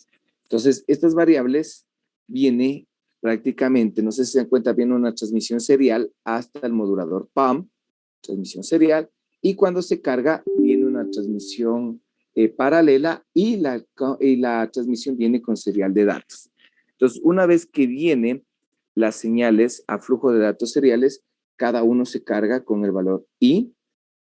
Entonces estas variables viene prácticamente, no sé si se dan cuenta, viene una transmisión serial hasta el modulador PAM, transmisión serial, y cuando se carga viene una transmisión paralela y la transmisión viene con serial de datos. Entonces, una vez que vienen las señales a flujo de datos seriales, cada uno se carga con el valor I,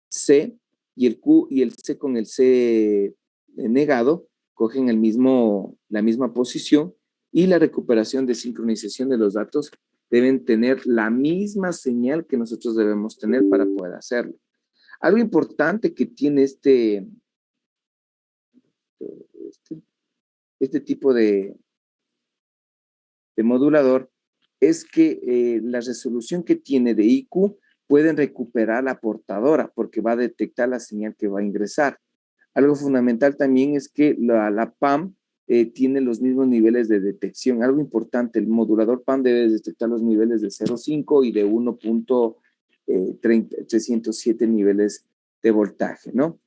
C, y el Q y el C con el C negado cogen la misma posición, y la recuperación de sincronización de los datos deben tener la misma señal que nosotros debemos tener para poder hacerlo. Algo importante que tiene este tipo de modulador es que la resolución que tiene de IQ pueden recuperar la portadora porque va a detectar la señal que va a ingresar. Algo fundamental también es que la PAM tiene los mismos niveles de detección. Algo importante, el modulador PAM debe detectar los niveles de 0.5 y de 1.307 niveles de voltaje, ¿no?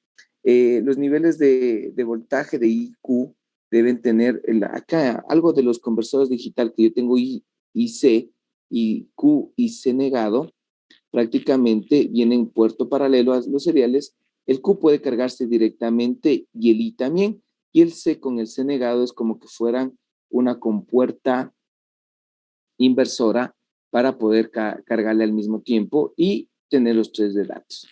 Los niveles de voltaje de IQ deben tener, acá algo de los conversores digital que yo tengo I y C, y Q y C negado, prácticamente vienen en puerto paralelo a los seriales. El Q puede cargarse directamente y el I también, y el C con el C negado es como que fueran una compuerta inversora para poder cargarle al mismo tiempo y tener los tres de datos.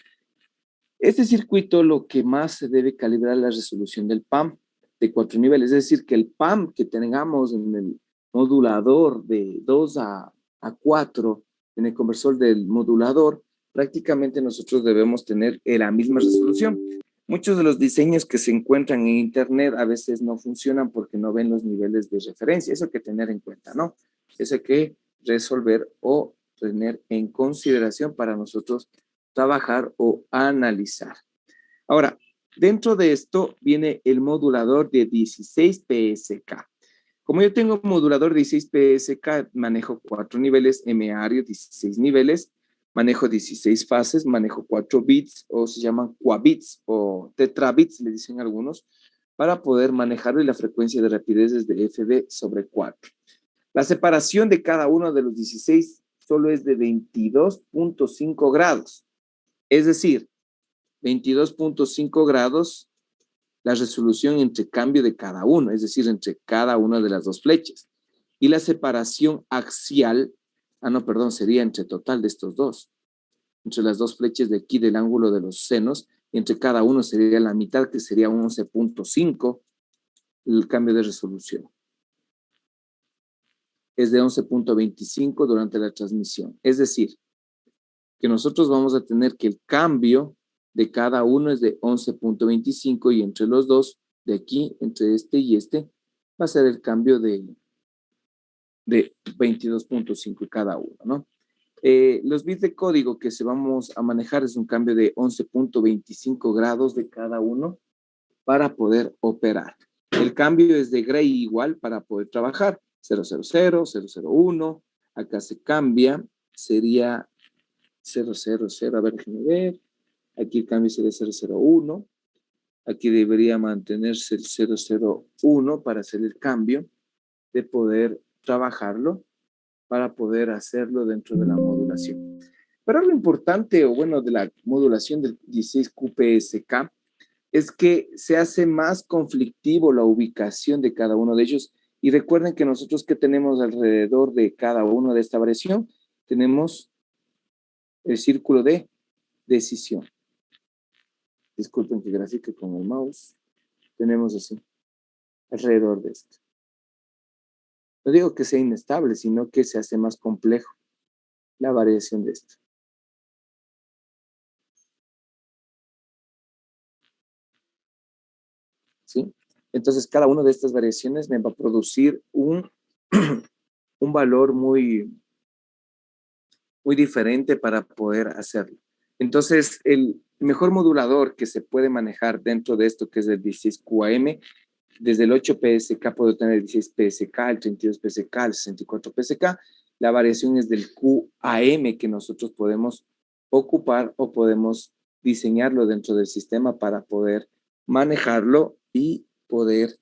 Este circuito lo que más se debe calibrar es la resolución del PAM de 4 niveles, es decir, que el PAM que tengamos en el modulador de 2 a 4, en el conversor del modulador, prácticamente nosotros debemos tener la misma resolución. Muchos de los diseños que se encuentran en internet a veces no funcionan porque no ven los niveles de referencia. Eso hay que tener en cuenta, ¿no? Eso hay que resolver o tener en consideración para nosotros trabajar o analizar. Ahora, dentro de esto viene el modulador de 16 PSK. Como yo tengo un modulador de 16 PSK, manejo 4 niveles, M-Ario, 16 niveles, manejo 16 fases, manejo 4 bits, o se llaman quabits o tetrabits, le dicen algunos, para poder manejarlo, y la frecuencia de rapidez es de FB sobre 4. La separación de cada uno de los 16 solo es de 22.5 grados. Es decir, 22.5 grados la resolución entre cambio de cada uno, es decir, entre cada una de las dos flechas. Y la separación axial, sería entre total de estos dos. Entre las dos flechas de aquí del ángulo de los senos, entre cada uno sería la mitad, que sería 11.5 el cambio de resolución. Es de 11.25 durante la transmisión. Es decir, que nosotros vamos a tener que el cambio de cada uno es de 11.25, y entre los dos, de aquí, entre este y este, va a ser el cambio de 22.5 cada uno, ¿no? Los bits de código que se vamos a manejar es un cambio de 11.25 grados de cada uno para poder operar. El cambio es de gray igual para poder trabajar. 000, 001, acá se cambia, sería 000, a ver, déjenme ver. Aquí el cambio sería 001. Aquí debería mantenerse el 001 para hacer el cambio, de poder trabajarlo, para poder hacerlo dentro de la modulación. Pero lo importante, o bueno, de la modulación del 16QPSK es que se hace más conflictivo la ubicación de cada uno de ellos. Y recuerden que nosotros, que tenemos alrededor de cada uno de esta variación, tenemos el círculo de decisión. Disculpen que grafique con el mouse. Tenemos así, alrededor de esto. No digo que sea inestable, sino que se hace más complejo la variación de esto. Entonces, cada una de estas variaciones me va a producir un valor muy diferente para poder hacerlo. Entonces, el mejor modulador que se puede manejar dentro de esto, que es el 16QAM, desde el 8 PSK puedo tener el 16 PSK, el 32 PSK, el 64 PSK. La variación es del QAM que nosotros podemos ocupar o podemos diseñarlo dentro del sistema para poder manejarlo y poder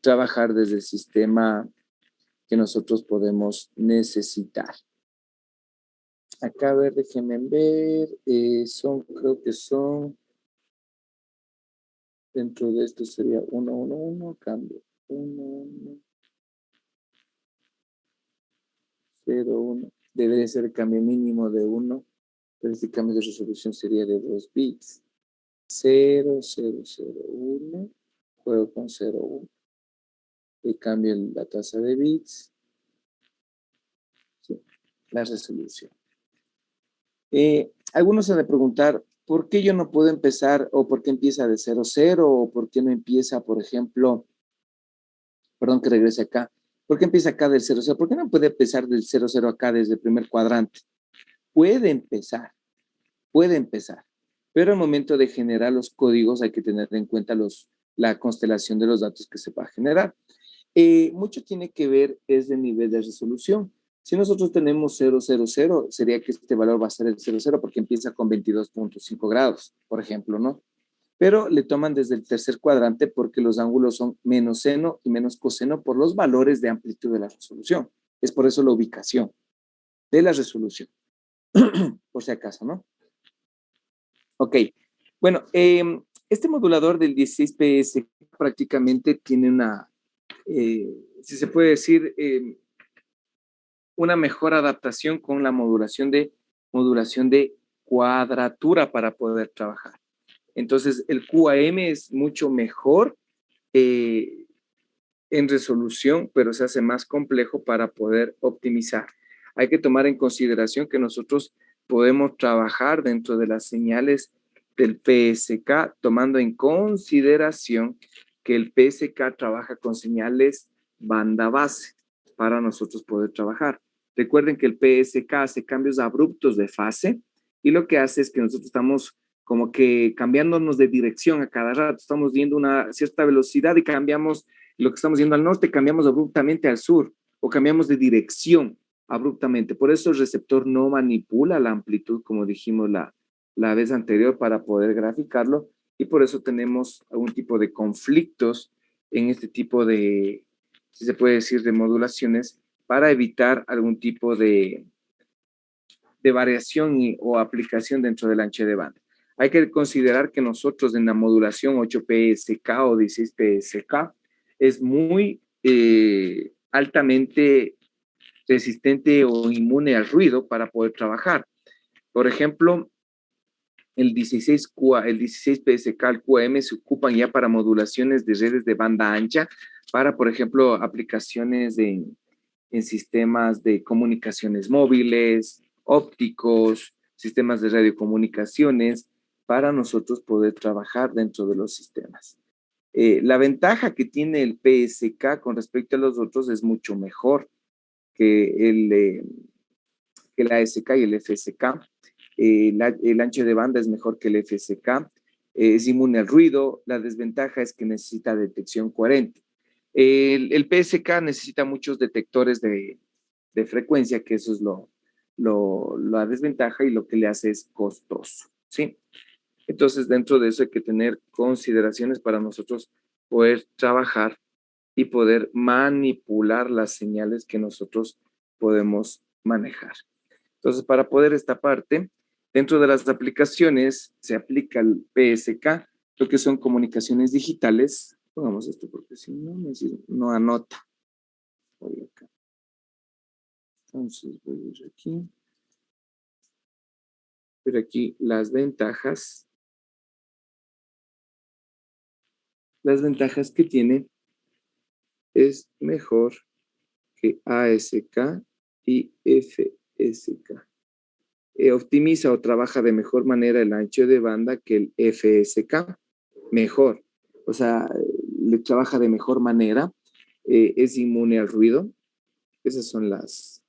trabajar desde el sistema que nosotros podemos necesitar. Acá, a ver, déjenme ver, creo que son, dentro de esto sería 1, 1, 1, cambio, 1, 1, 0, 1, debería ser el cambio mínimo de 1, pero este cambio de resolución sería de 2 bits, 0, 0, 0, 1, juego con 0, 1, y cambio la tasa de bits, sí, la resolución. Algunos se van a preguntar, ¿por qué yo no puedo empezar o por qué empieza de 0, 0 o por qué no empieza, por ejemplo, perdón que regrese acá, ¿por qué empieza acá del 0, 0? ¿Por qué no puede empezar del 0, 0 acá desde el primer cuadrante? Puede empezar, pero al momento de generar los códigos hay que tener en cuenta la constelación de los datos que se va a generar. Mucho tiene que ver es el nivel de resolución. Si nosotros tenemos 0, 0, 0, sería que este valor va a ser el 0, 0 porque empieza con 22.5 grados, por ejemplo, ¿no? Pero le toman desde el tercer cuadrante porque los ángulos son menos seno y menos coseno por los valores de amplitud de la resolución. Es por eso la ubicación de la resolución, por si acaso, ¿no? Ok, bueno, este modulador del 16PS prácticamente tiene si se puede decir, una mejor adaptación con la modulación de cuadratura para poder trabajar. Entonces, el QAM es mucho mejor en resolución, pero se hace más complejo para poder optimizar. Hay que tomar en consideración que nosotros podemos trabajar dentro de las señales del PSK, tomando en consideración que el PSK trabaja con señales banda base para nosotros poder trabajar. Recuerden que el PSK hace cambios abruptos de fase y lo que hace es que nosotros estamos como que cambiándonos de dirección a cada rato. Estamos viendo una cierta velocidad y cambiamos lo que estamos yendo al norte, cambiamos abruptamente al sur o cambiamos de dirección abruptamente. Por eso el receptor no manipula la amplitud, como dijimos la vez anterior, para poder graficarlo, y por eso tenemos algún tipo de conflictos en este tipo de, si se puede decir, de modulaciones para evitar algún tipo de variación o aplicación dentro del ancho de banda. Hay que considerar que nosotros en la modulación 8PSK o 16PSK es muy altamente resistente o inmune al ruido para poder trabajar. Por ejemplo, el 16 PSK, el QAM se ocupan ya para modulaciones de redes de banda ancha, para, por ejemplo, aplicaciones en sistemas de comunicaciones móviles, ópticos, sistemas de radiocomunicaciones, para nosotros poder trabajar dentro de los sistemas. La ventaja que tiene el PSK con respecto a los otros es mucho mejor que la ASK y el FSK. El ancho de banda es mejor que el FSK, es inmune al ruido. La desventaja es que necesita detección coherente. El PSK necesita muchos detectores de frecuencia, que eso es la desventaja y lo que le hace es costoso, ¿sí? Entonces, dentro de eso hay que tener consideraciones para nosotros poder trabajar y poder manipular las señales que nosotros podemos manejar. Entonces, para poder esta parte, dentro de las aplicaciones se aplica el PSK, lo que son comunicaciones digitales. Pongamos esto porque si no, no anota. Voy acá. Entonces, voy a ir aquí. Pero aquí las ventajas. Las ventajas que tiene es mejor que ASK y FSK. Optimiza o trabaja de mejor manera el ancho de banda que el FSK. Mejor. O sea, le trabaja de mejor manera, es inmune al ruido. Esas son las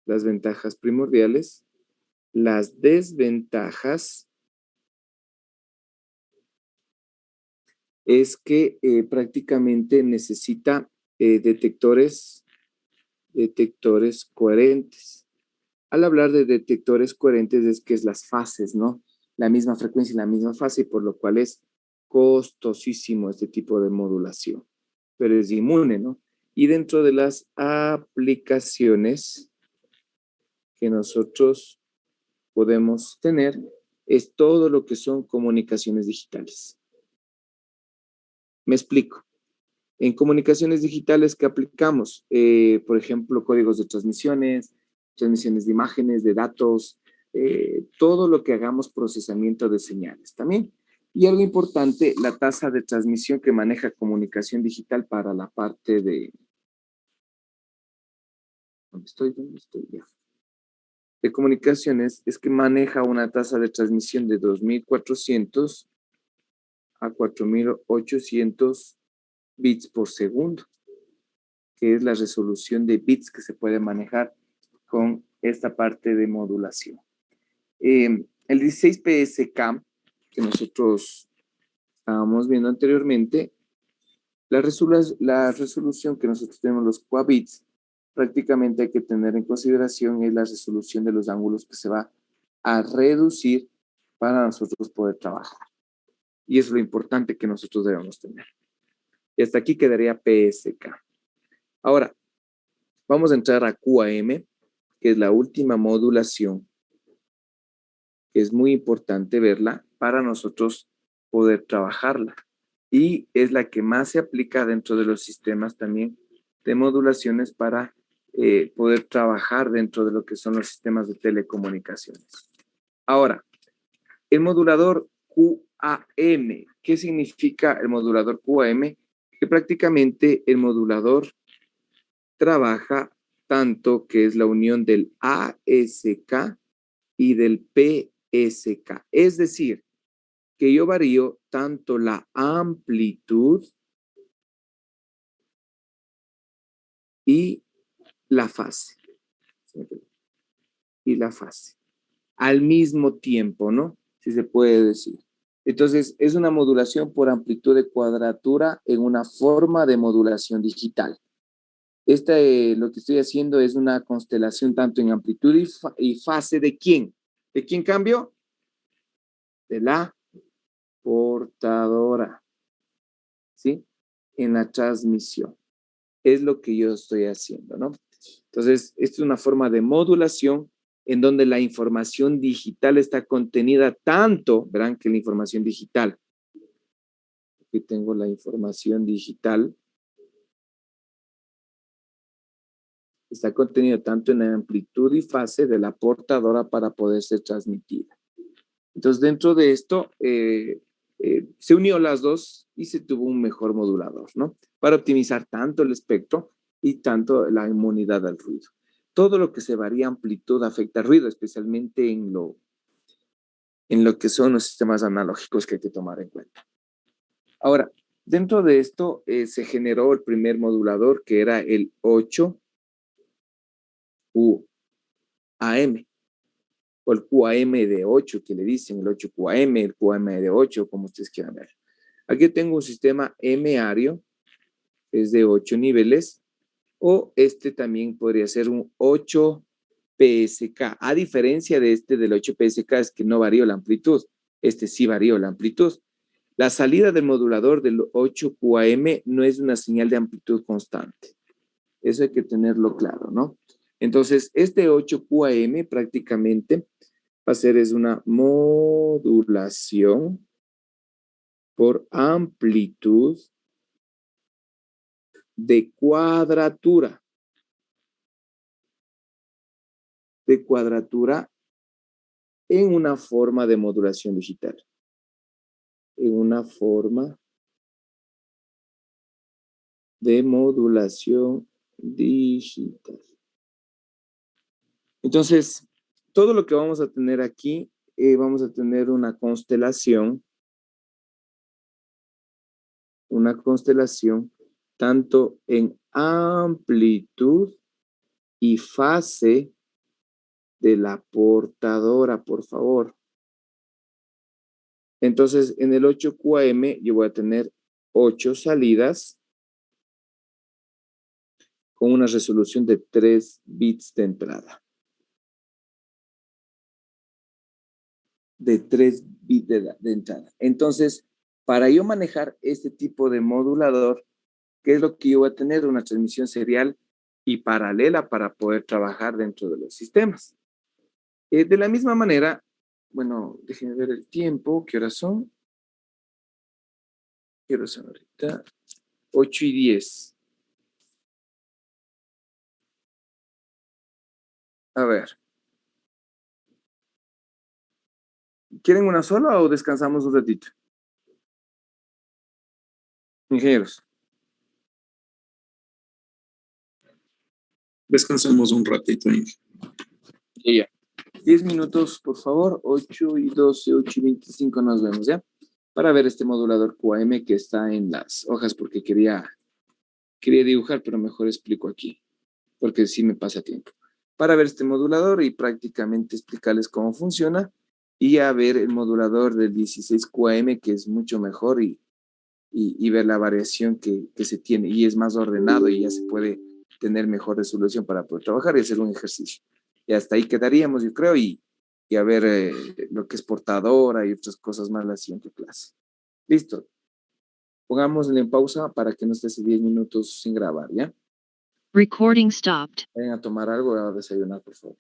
ventajas primordiales. Las desventajas es que prácticamente necesita detectores coherentes. Al hablar de detectores coherentes es que es las fases, ¿no? La misma frecuencia y la misma fase, por lo cual es costosísimo este tipo de modulación, pero es inmune, ¿no? Y dentro de las aplicaciones que nosotros podemos tener es todo lo que son comunicaciones digitales. Me explico. En comunicaciones digitales que aplicamos, por ejemplo, códigos de transmisiones de imágenes, de datos, todo lo que hagamos procesamiento de señales también. Y algo importante, la tasa de transmisión que maneja comunicación digital para la parte de... ¿Dónde estoy? Ya. De comunicaciones es que maneja una tasa de transmisión de 2400 a 4800 bits por segundo, que es la resolución de bits que se puede manejar con esta parte de modulación. El 16 PSK que nosotros estábamos viendo anteriormente, la resolución que nosotros tenemos, los QA-bits, prácticamente hay que tener en consideración es la resolución de los ángulos que se va a reducir para nosotros poder trabajar. Y eso es lo importante que nosotros debemos tener. Y hasta aquí quedaría PSK. Ahora, vamos a entrar a QAM, que es la última modulación, que es muy importante verla para nosotros poder trabajarla. Y es la que más se aplica dentro de los sistemas también de modulaciones para poder trabajar dentro de lo que son los sistemas de telecomunicaciones. Ahora, el modulador QAM. ¿Qué significa el modulador QAM? Que prácticamente el modulador trabaja tanto que es la unión del ASK y del PSK. Es decir, que yo varío tanto la amplitud y la fase. Y la fase. Al mismo tiempo, ¿no? Si se puede decir. Entonces, es una modulación por amplitud de cuadratura en una forma de modulación digital. Lo que estoy haciendo es una constelación tanto en amplitud y fase de quién. ¿De quién cambio? De la portadora. ¿Sí? En la transmisión. Es lo que yo estoy haciendo, ¿no? Entonces, esta es una forma de modulación en donde la información digital está contenida tanto, verán que la información digital, aquí tengo la información digital, está contenida tanto en la amplitud y fase de la portadora para poder ser transmitida. Entonces, dentro de esto, se unió las dos y se tuvo un mejor modulador, ¿no? Para optimizar tanto el espectro y tanto la inmunidad al ruido. Todo lo que se varía amplitud afecta al ruido, especialmente en lo que son los sistemas analógicos que hay que tomar en cuenta. Ahora, dentro de esto se generó el primer modulador que era el 8 QAM o el QAM de 8 que le dicen, el 8 QAM, el QAM de 8, como ustedes quieran ver. Aquí tengo un sistema M-ario, es de 8 niveles, o este también podría ser un 8 PSK. A diferencia de este del 8 PSK es que no varío la amplitud, este sí varío la amplitud. La salida del modulador del 8 QAM no es una señal de amplitud constante. Eso hay que tenerlo claro, ¿no? Entonces, este 8 QAM prácticamente va a ser es una modulación por amplitud de cuadratura. De cuadratura en una forma de modulación digital. En una forma de modulación digital. Entonces, todo lo que vamos a tener aquí, vamos a tener una constelación una constelación tanto en amplitud y fase de la portadora, por favor. Entonces, en el 8QAM yo voy a tener 8 salidas con una resolución de 3 bits de entrada. De 3 bits de entrada. Entonces, para yo manejar este tipo de modulador, ¿qué es lo que yo voy a tener? Una transmisión serial y paralela para poder trabajar dentro de los sistemas. De la misma manera, bueno, déjenme ver el tiempo, ¿qué horas son? ¿Qué horas son ahorita? 8:10. A ver, ¿quieren una sola o descansamos un ratito? Ingenieros. Descansemos un ratito, Inge. Ya. 10 minutos, por favor. 8:12, 8:25 nos vemos, ¿ya? Para ver este modulador QAM que está en las hojas porque quería dibujar, pero mejor explico aquí, porque sí me pasa tiempo. Para ver este modulador y prácticamente explicarles cómo funciona y a ver el modulador del 16QAM que es mucho mejor y ver la variación que se tiene y es más ordenado y ya se puede tener mejor resolución para poder trabajar y hacer un ejercicio. Y hasta ahí quedaríamos, yo creo, y a ver lo que es portadora y otras cosas más la siguiente clase. Listo. Pongámosle en pausa para que no esté 10 minutos sin grabar, ¿ya? Recording stopped. Vayan a tomar algo y a desayunar, por favor.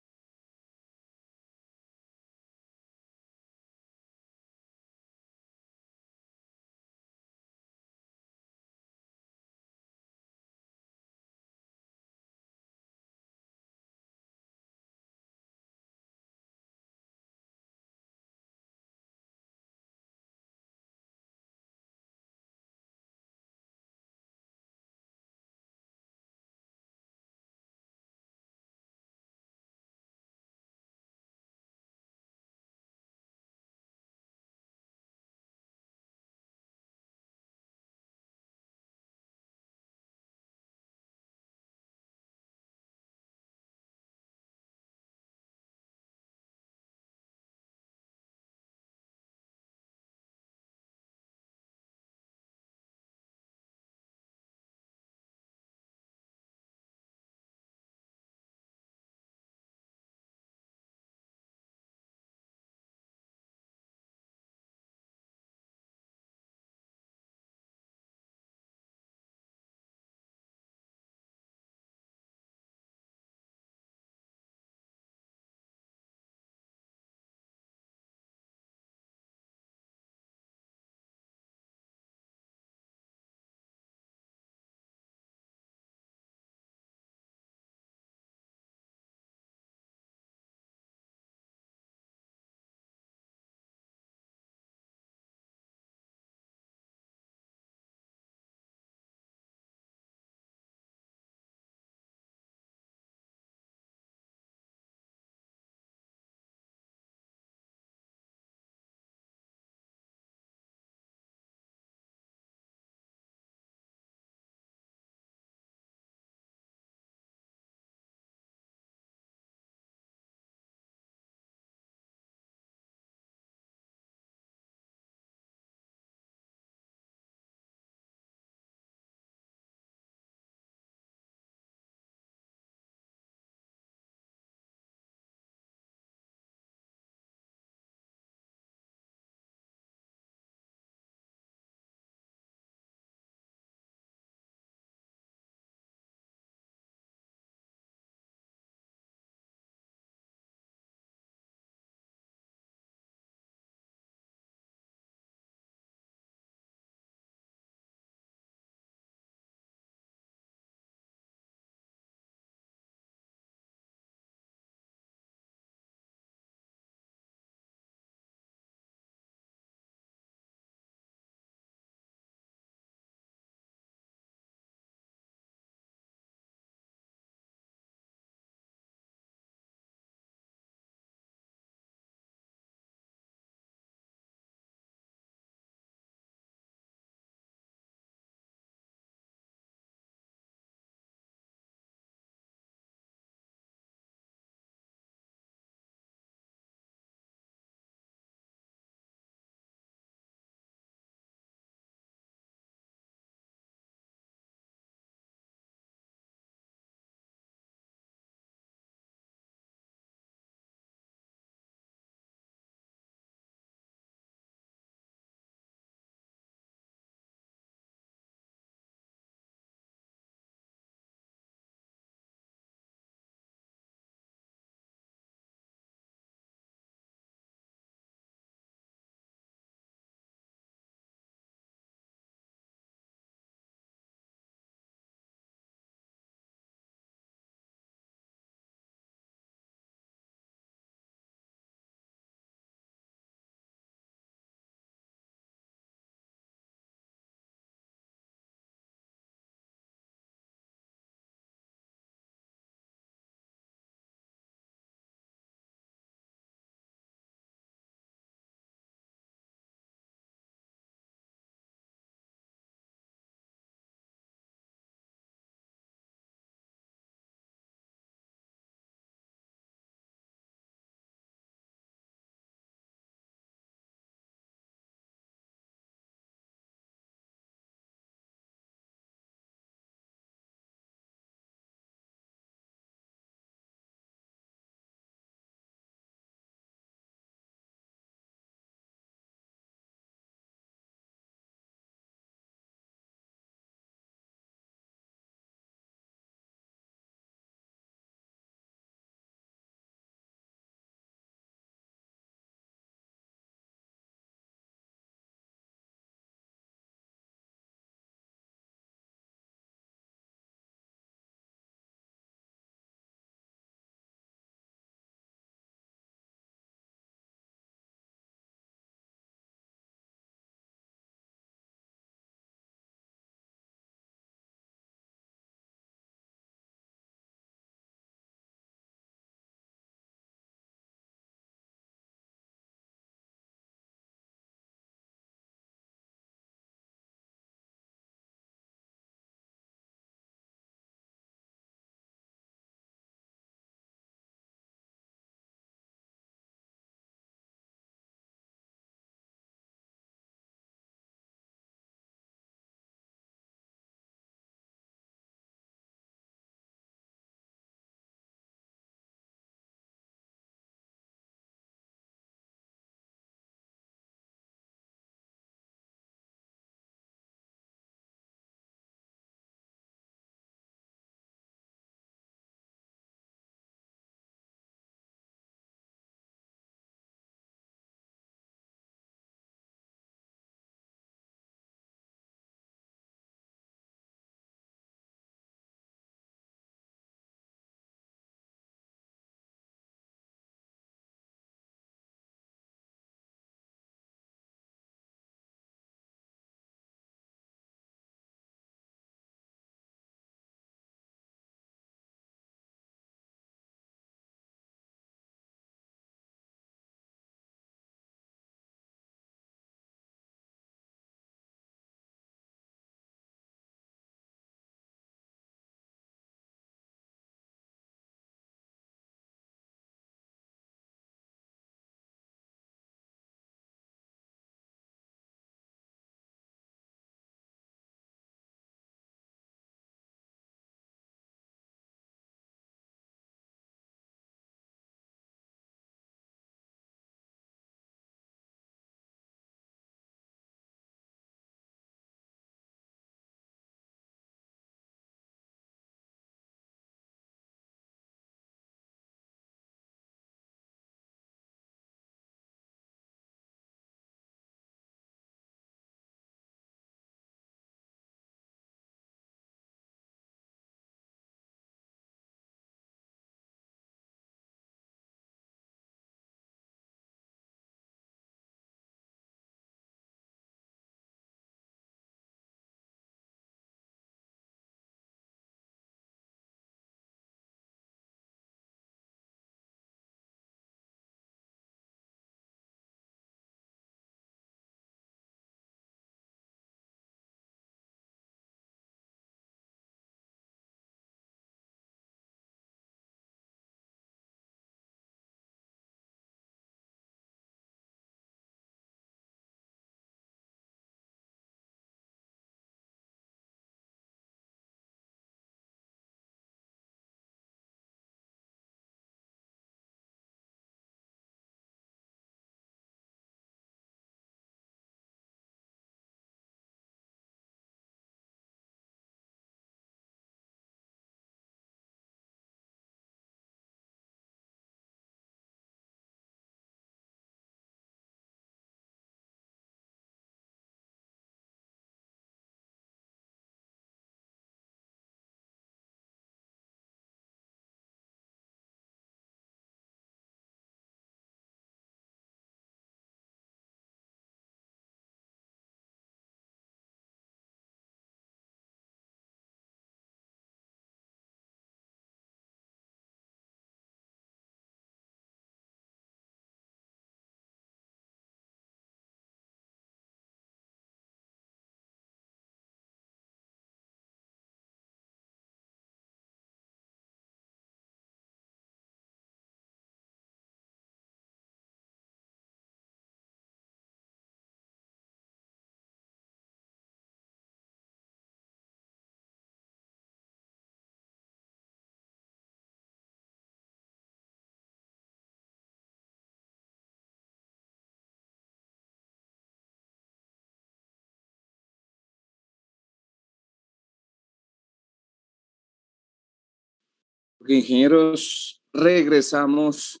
Ok, ingenieros, regresamos.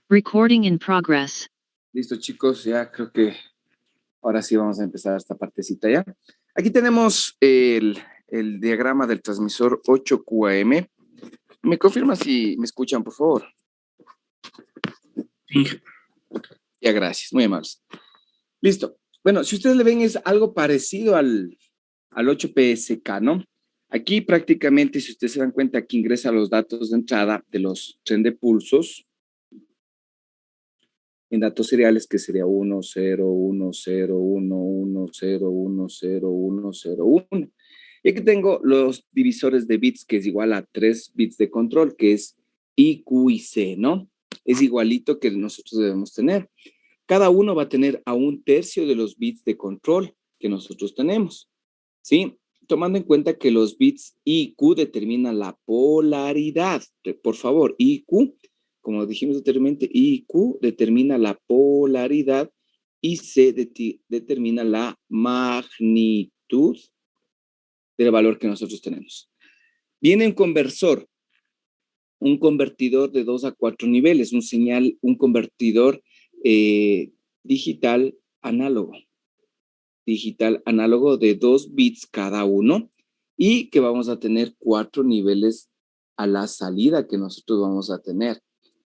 Recording in progress. Listo, chicos, ya creo que ahora sí vamos a empezar esta partecita ya. Aquí tenemos el diagrama del transmisor 8QAM. ¿Me confirma si me escuchan, por favor? Inge. Ya, gracias, muy amables. Listo. Bueno, si ustedes le ven, es algo parecido al 8PSK, ¿no? Aquí prácticamente, si ustedes se dan cuenta, aquí ingresa los datos de entrada de los tren de pulsos en datos seriales, que sería 1, 0, 1, 0, 1, 1, 0, 1, 0, 1, 0, 1. Y aquí tengo los divisores de bits, que es igual a 3 bits de control, que es I, Q y C, ¿no? Es igualito que nosotros debemos tener. Cada uno va a tener a 1/3 de los bits de control que nosotros tenemos, ¿sí? Tomando en cuenta que los bits I y Q determinan la polaridad. Por favor, I y Q, como dijimos anteriormente, I y Q determina la polaridad y C determina la magnitud del valor que nosotros tenemos. Viene un convertidor de 2 a 4 niveles, un convertidor digital análogo de 2 bits cada uno y que vamos a tener 4 niveles a la salida que nosotros vamos a tener.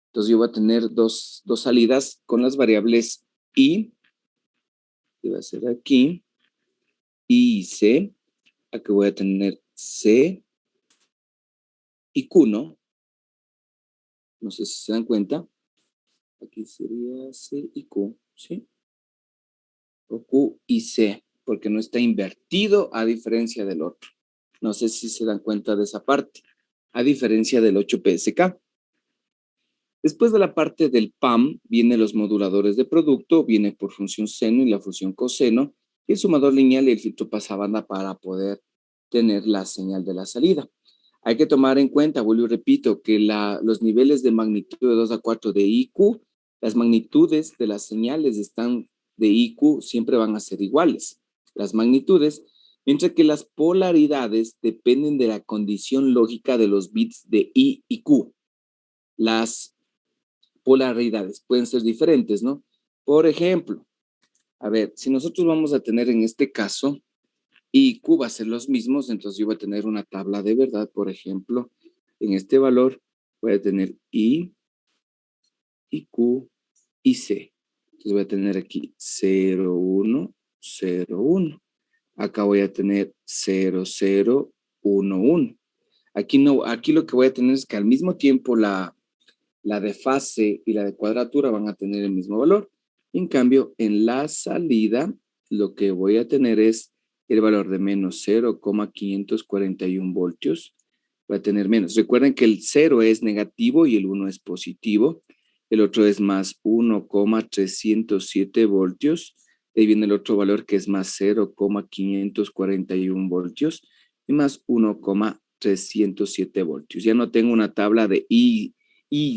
Entonces yo voy a tener dos salidas con las variables I, que va a ser aquí, I y C. Aquí voy a tener C y Q, ¿no? No sé si se dan cuenta. Aquí sería C y Q, ¿sí? O Q y C, porque no está invertido a diferencia del otro. No sé si se dan cuenta de esa parte, a diferencia del 8PSK. Después de la parte del PAM, vienen los moduladores de producto, viene por función seno y la función coseno, y el sumador lineal y el filtro pasabanda para poder tener la señal de la salida. Hay que tomar en cuenta, vuelvo y repito, que los niveles de magnitud de 2 a 4 de IQ, las magnitudes de las señales de IQ siempre van a ser iguales, las magnitudes, mientras que las polaridades dependen de la condición lógica de los bits de I y Q. Las polaridades pueden ser diferentes, ¿no? Por ejemplo, a ver, si nosotros vamos a tener en este caso I y Q va a ser los mismos, entonces yo voy a tener una tabla de verdad, por ejemplo, en este valor voy a tener I, Q y C. Entonces voy a tener aquí 0, 1, 0, 1. Acá voy a tener 0, 0, 1, 1. Aquí no, aquí lo que voy a tener es que al mismo tiempo la de fase y la de cuadratura van a tener el mismo valor. En cambio, en la salida, lo que voy a tener es el valor de menos 0,541 voltios. Va a tener menos. Recuerden que el 0 es negativo y el 1 es positivo. El otro es más 1,307 voltios. Ahí viene el otro valor que es más 0,541 voltios y más 1,307 voltios. Ya no tengo una tabla de I,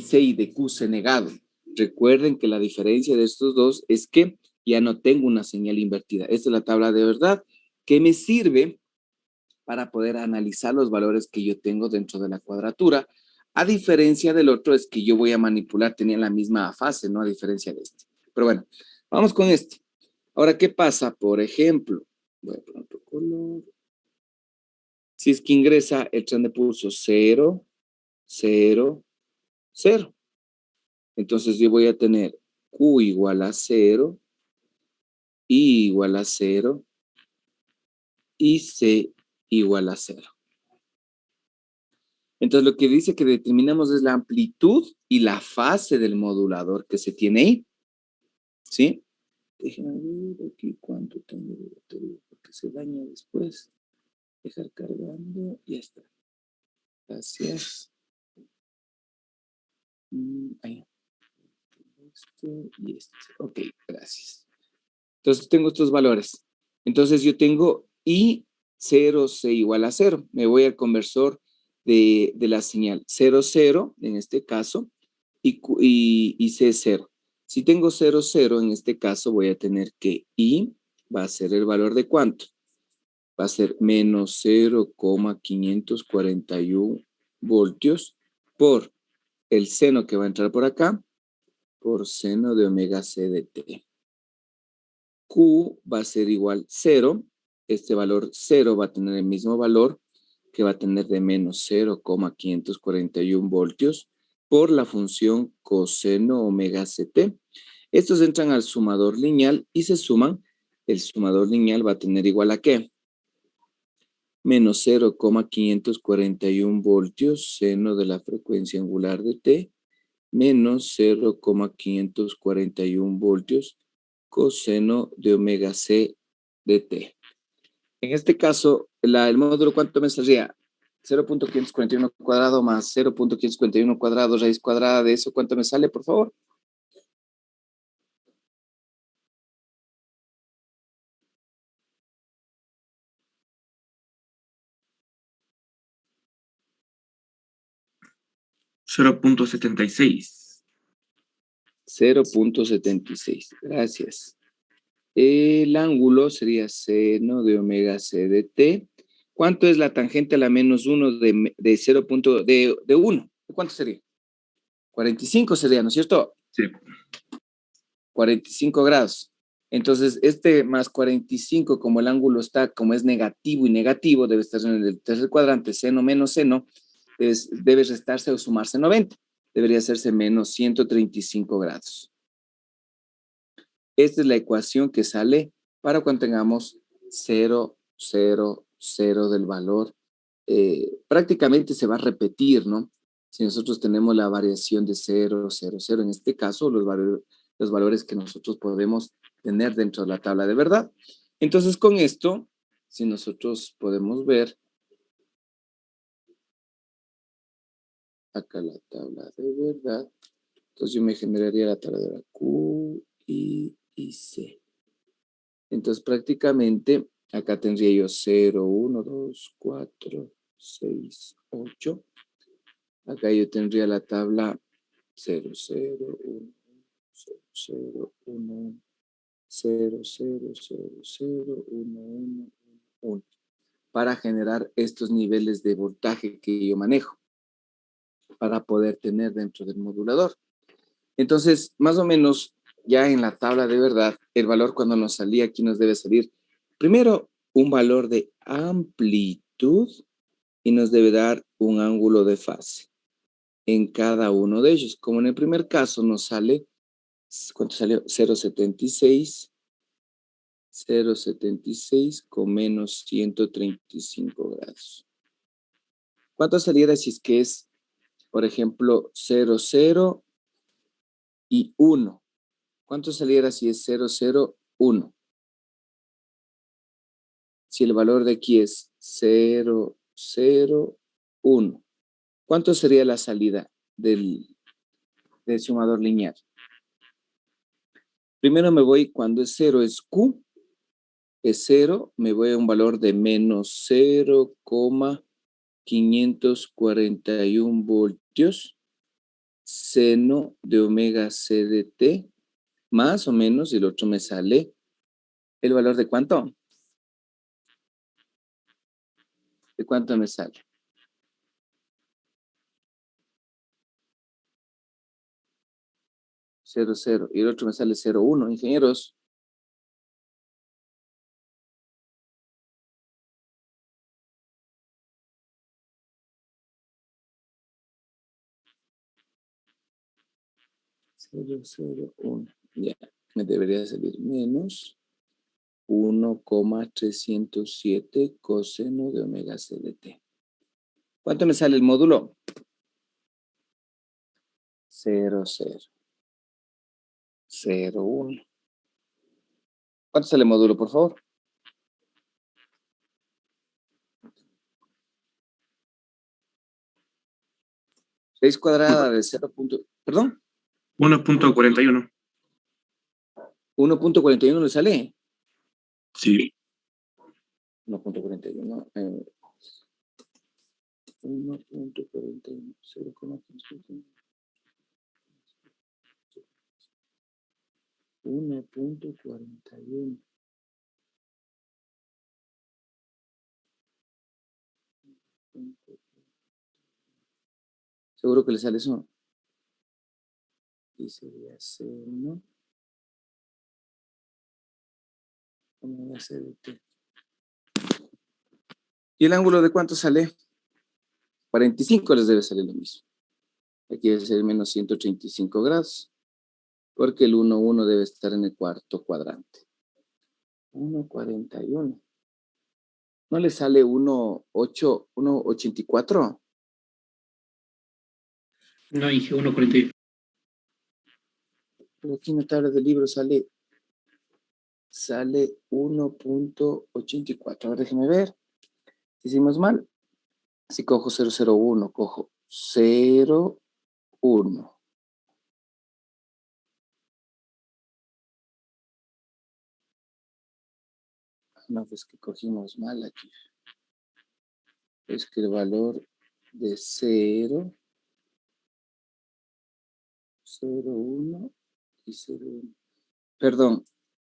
C y de Q negado. Recuerden que la diferencia de estos dos es que ya no tengo una señal invertida. Esta es la tabla de verdad que me sirve para poder analizar los valores que yo tengo dentro de la cuadratura. A diferencia del otro es que yo voy a manipular, tenía la misma fase, ¿no? A diferencia de este. Pero bueno, vamos con este. Ahora, ¿qué pasa? Por ejemplo, voy a poner otro color. Si es que ingresa el tren de pulso 0, 0, 0. Entonces yo voy a tener Q igual a 0, I igual a 0 y C igual a 0. Entonces lo que dice que determinamos es la amplitud y la fase del modulador que se tiene ahí. ¿Sí? Déjenme ver aquí cuánto tengo de batería porque se daña después. Dejar cargando y ya está. Gracias. Ahí. Esto y esto. Ok, gracias. Entonces tengo estos valores. Entonces yo tengo I 0, C igual a 0. Me voy al conversor de la señal 0, 0 en este caso y C 0. Si tengo 0, 0 en este caso voy a tener que I va a ser el valor de ¿cuánto? va a ser menos 0,541 voltios por el seno que va a entrar por acá, por seno de omega c de t. Q va a ser igual 0. Este valor 0 va a tener el mismo valor que va a tener de menos 0,541 voltios por la función coseno omega ct. Estos entran al sumador lineal y se suman. El sumador lineal va a tener igual a ¿qué? Menos 0,541 voltios seno de la frecuencia angular de t menos 0,541 voltios coseno de omega c de t. En este caso, el módulo, ¿cuánto me saldría? 0,541 cuadrado más 0,541 cuadrado, raíz cuadrada de eso, ¿cuánto me sale, por favor? $0.76. 0,76. Gracias. El ángulo sería seno de omega c de t. ¿Cuánto es la tangente a la menos 1 de 0. De 1? ¿Cuánto sería? 45 sería, ¿no es cierto? Sí. 45 grados. Entonces, este más 45, como el ángulo está, como es negativo y negativo, debe estar en el tercer cuadrante, seno menos seno, debe restarse o sumarse 90. Debería hacerse menos 135 grados. Esta es la ecuación que sale para cuando tengamos 0, 0, 0 del valor. Prácticamente se va a repetir, ¿no? Si nosotros tenemos la variación de 0, 0, 0, en este caso, los valores que nosotros podemos tener dentro de la tabla de verdad. Entonces, con esto, si nosotros podemos ver acá la tabla de verdad, entonces yo me generaría la tabla de verdad Q, I y C. Entonces, prácticamente, acá tendría yo 0, 1, 2, 4, 6, 8. Acá yo tendría la tabla 0, 0, 1, 0, 0, 1, 0, 0, 0, 0, 1, 1, 1, para generar estos niveles de voltaje que yo manejo, para poder tener dentro del modulador. Entonces, más o menos, ya en la tabla de verdad, el valor cuando nos salía aquí nos debe salir, primero, un valor de amplitud y nos debe dar un ángulo de fase en cada uno de ellos. Como en el primer caso nos sale, ¿cuánto salió? 0,76, 0,76 con menos 135 grados. ¿Cuánto saliera si es que es, por ejemplo, 0, 0 y 1? ¿Cuánto saliera si es 0, 0, 1? Si el valor de aquí es 0, 0, 1. ¿Cuánto sería la salida del sumador lineal? Primero me voy, cuando es 0 es Q, es 0, me voy a un valor de menos 0,541 voltios, seno de omega c de t, más o menos, y el otro me sale, ¿el valor de cuánto? ¿De cuánto me sale? 0, 0, y el otro me sale 0, 1, ingenieros. Cero, 0, 1. Ya, me debería salir menos 1,307 coseno de omega c de t. ¿Cuánto me sale el módulo? 0, 0, 0, 1. ¿Cuánto sale el módulo, por favor? Raíz cuadrada de 0. ¿Perdón? 1.41. 1,41 le sale. Sí. 1,41. 1,41. 0,5. 1,41. Seguro que le sale eso. Y sería seno. ¿Cómo va a ser este? ¿Y el ángulo de cuánto sale? 45 les debe salir lo mismo. Aquí debe ser menos 135 grados. Porque el 1 debe estar en el cuarto cuadrante. 1,41. ¿No le sale 1,84? No, dije 1,41. Pero aquí en la tabla del libro sale 1,84. A ver, déjeme ver. Hicimos mal. Si cojo 0,01, cojo 0,1. No, pues que cogimos mal aquí. Es que el valor de 0, 0,1 y 0,1. Perdón,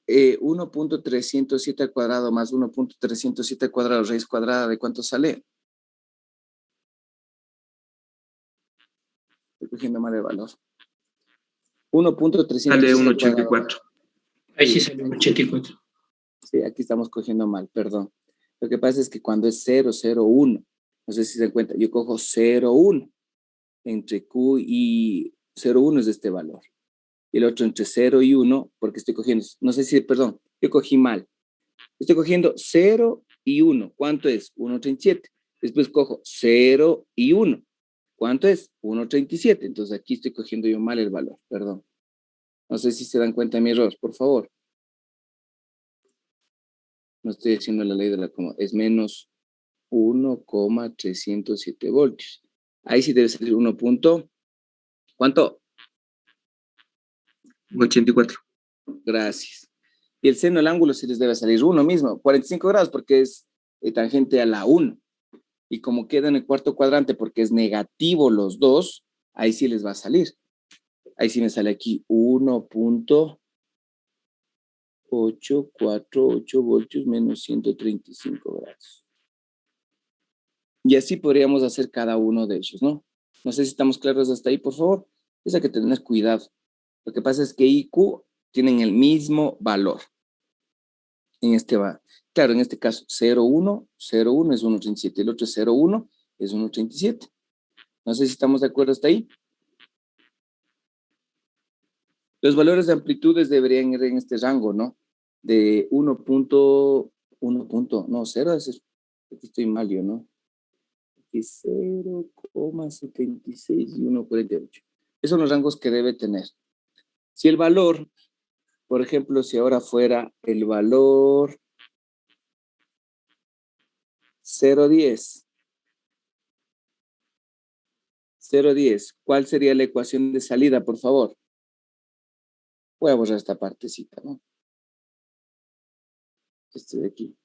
1,307 al cuadrado más 1,307 al cuadrado, raíz cuadrada, ¿de cuánto sale? Estoy cogiendo mal el valor. 1,307 Sale al cuadrado. 1,84. Ahí sí sale 1,84. Sí, aquí estamos cogiendo mal, perdón. Lo que pasa es que cuando es 0, 0, 1, no sé si se dan cuenta, yo cojo 0, 1 entre Q y 0, 1 es de este valor. Y el otro entre 0 y 1, porque estoy cogiendo, no sé si, perdón, yo cogí mal. Estoy cogiendo 0 y 1. ¿Cuánto es? 1,37. Después cojo 0 y 1. ¿Cuánto es? 1,37. Entonces aquí estoy cogiendo yo mal el valor, perdón. No sé si se dan cuenta de mi error, por favor. No estoy haciendo la ley de la coma. Es menos 1,307 voltios. Ahí sí debe salir 1 punto. ¿Cuánto? 84. Gracias. Y el seno del ángulo sí les debe salir 1 mismo. 45 grados porque es tangente a la 1. Y como queda en el cuarto cuadrante porque es negativo los dos, ahí sí les va a salir. Ahí sí me sale aquí 1,848 voltios menos 135 grados. Y así podríamos hacer cada uno de ellos, ¿no? No sé si estamos claros hasta ahí, por favor. Es hay que tener cuidado. Lo que pasa es que I y Q tienen el mismo valor. Claro, en este caso 0,1 es 1,37. El otro es 0,1 es 1,37. No sé si estamos de acuerdo hasta ahí. Los valores de amplitudes deberían ir en este rango, ¿no? De 1,1, no, 0 es, aquí estoy mal yo, ¿no? Aquí 0,76 y 1,48. Esos son los rangos que debe tener. Si el valor, por ejemplo, si ahora fuera el valor 0,10, 0,10, ¿cuál sería la ecuación de salida, por favor? Voy a borrar esta partecita, ¿no? Este de aquí.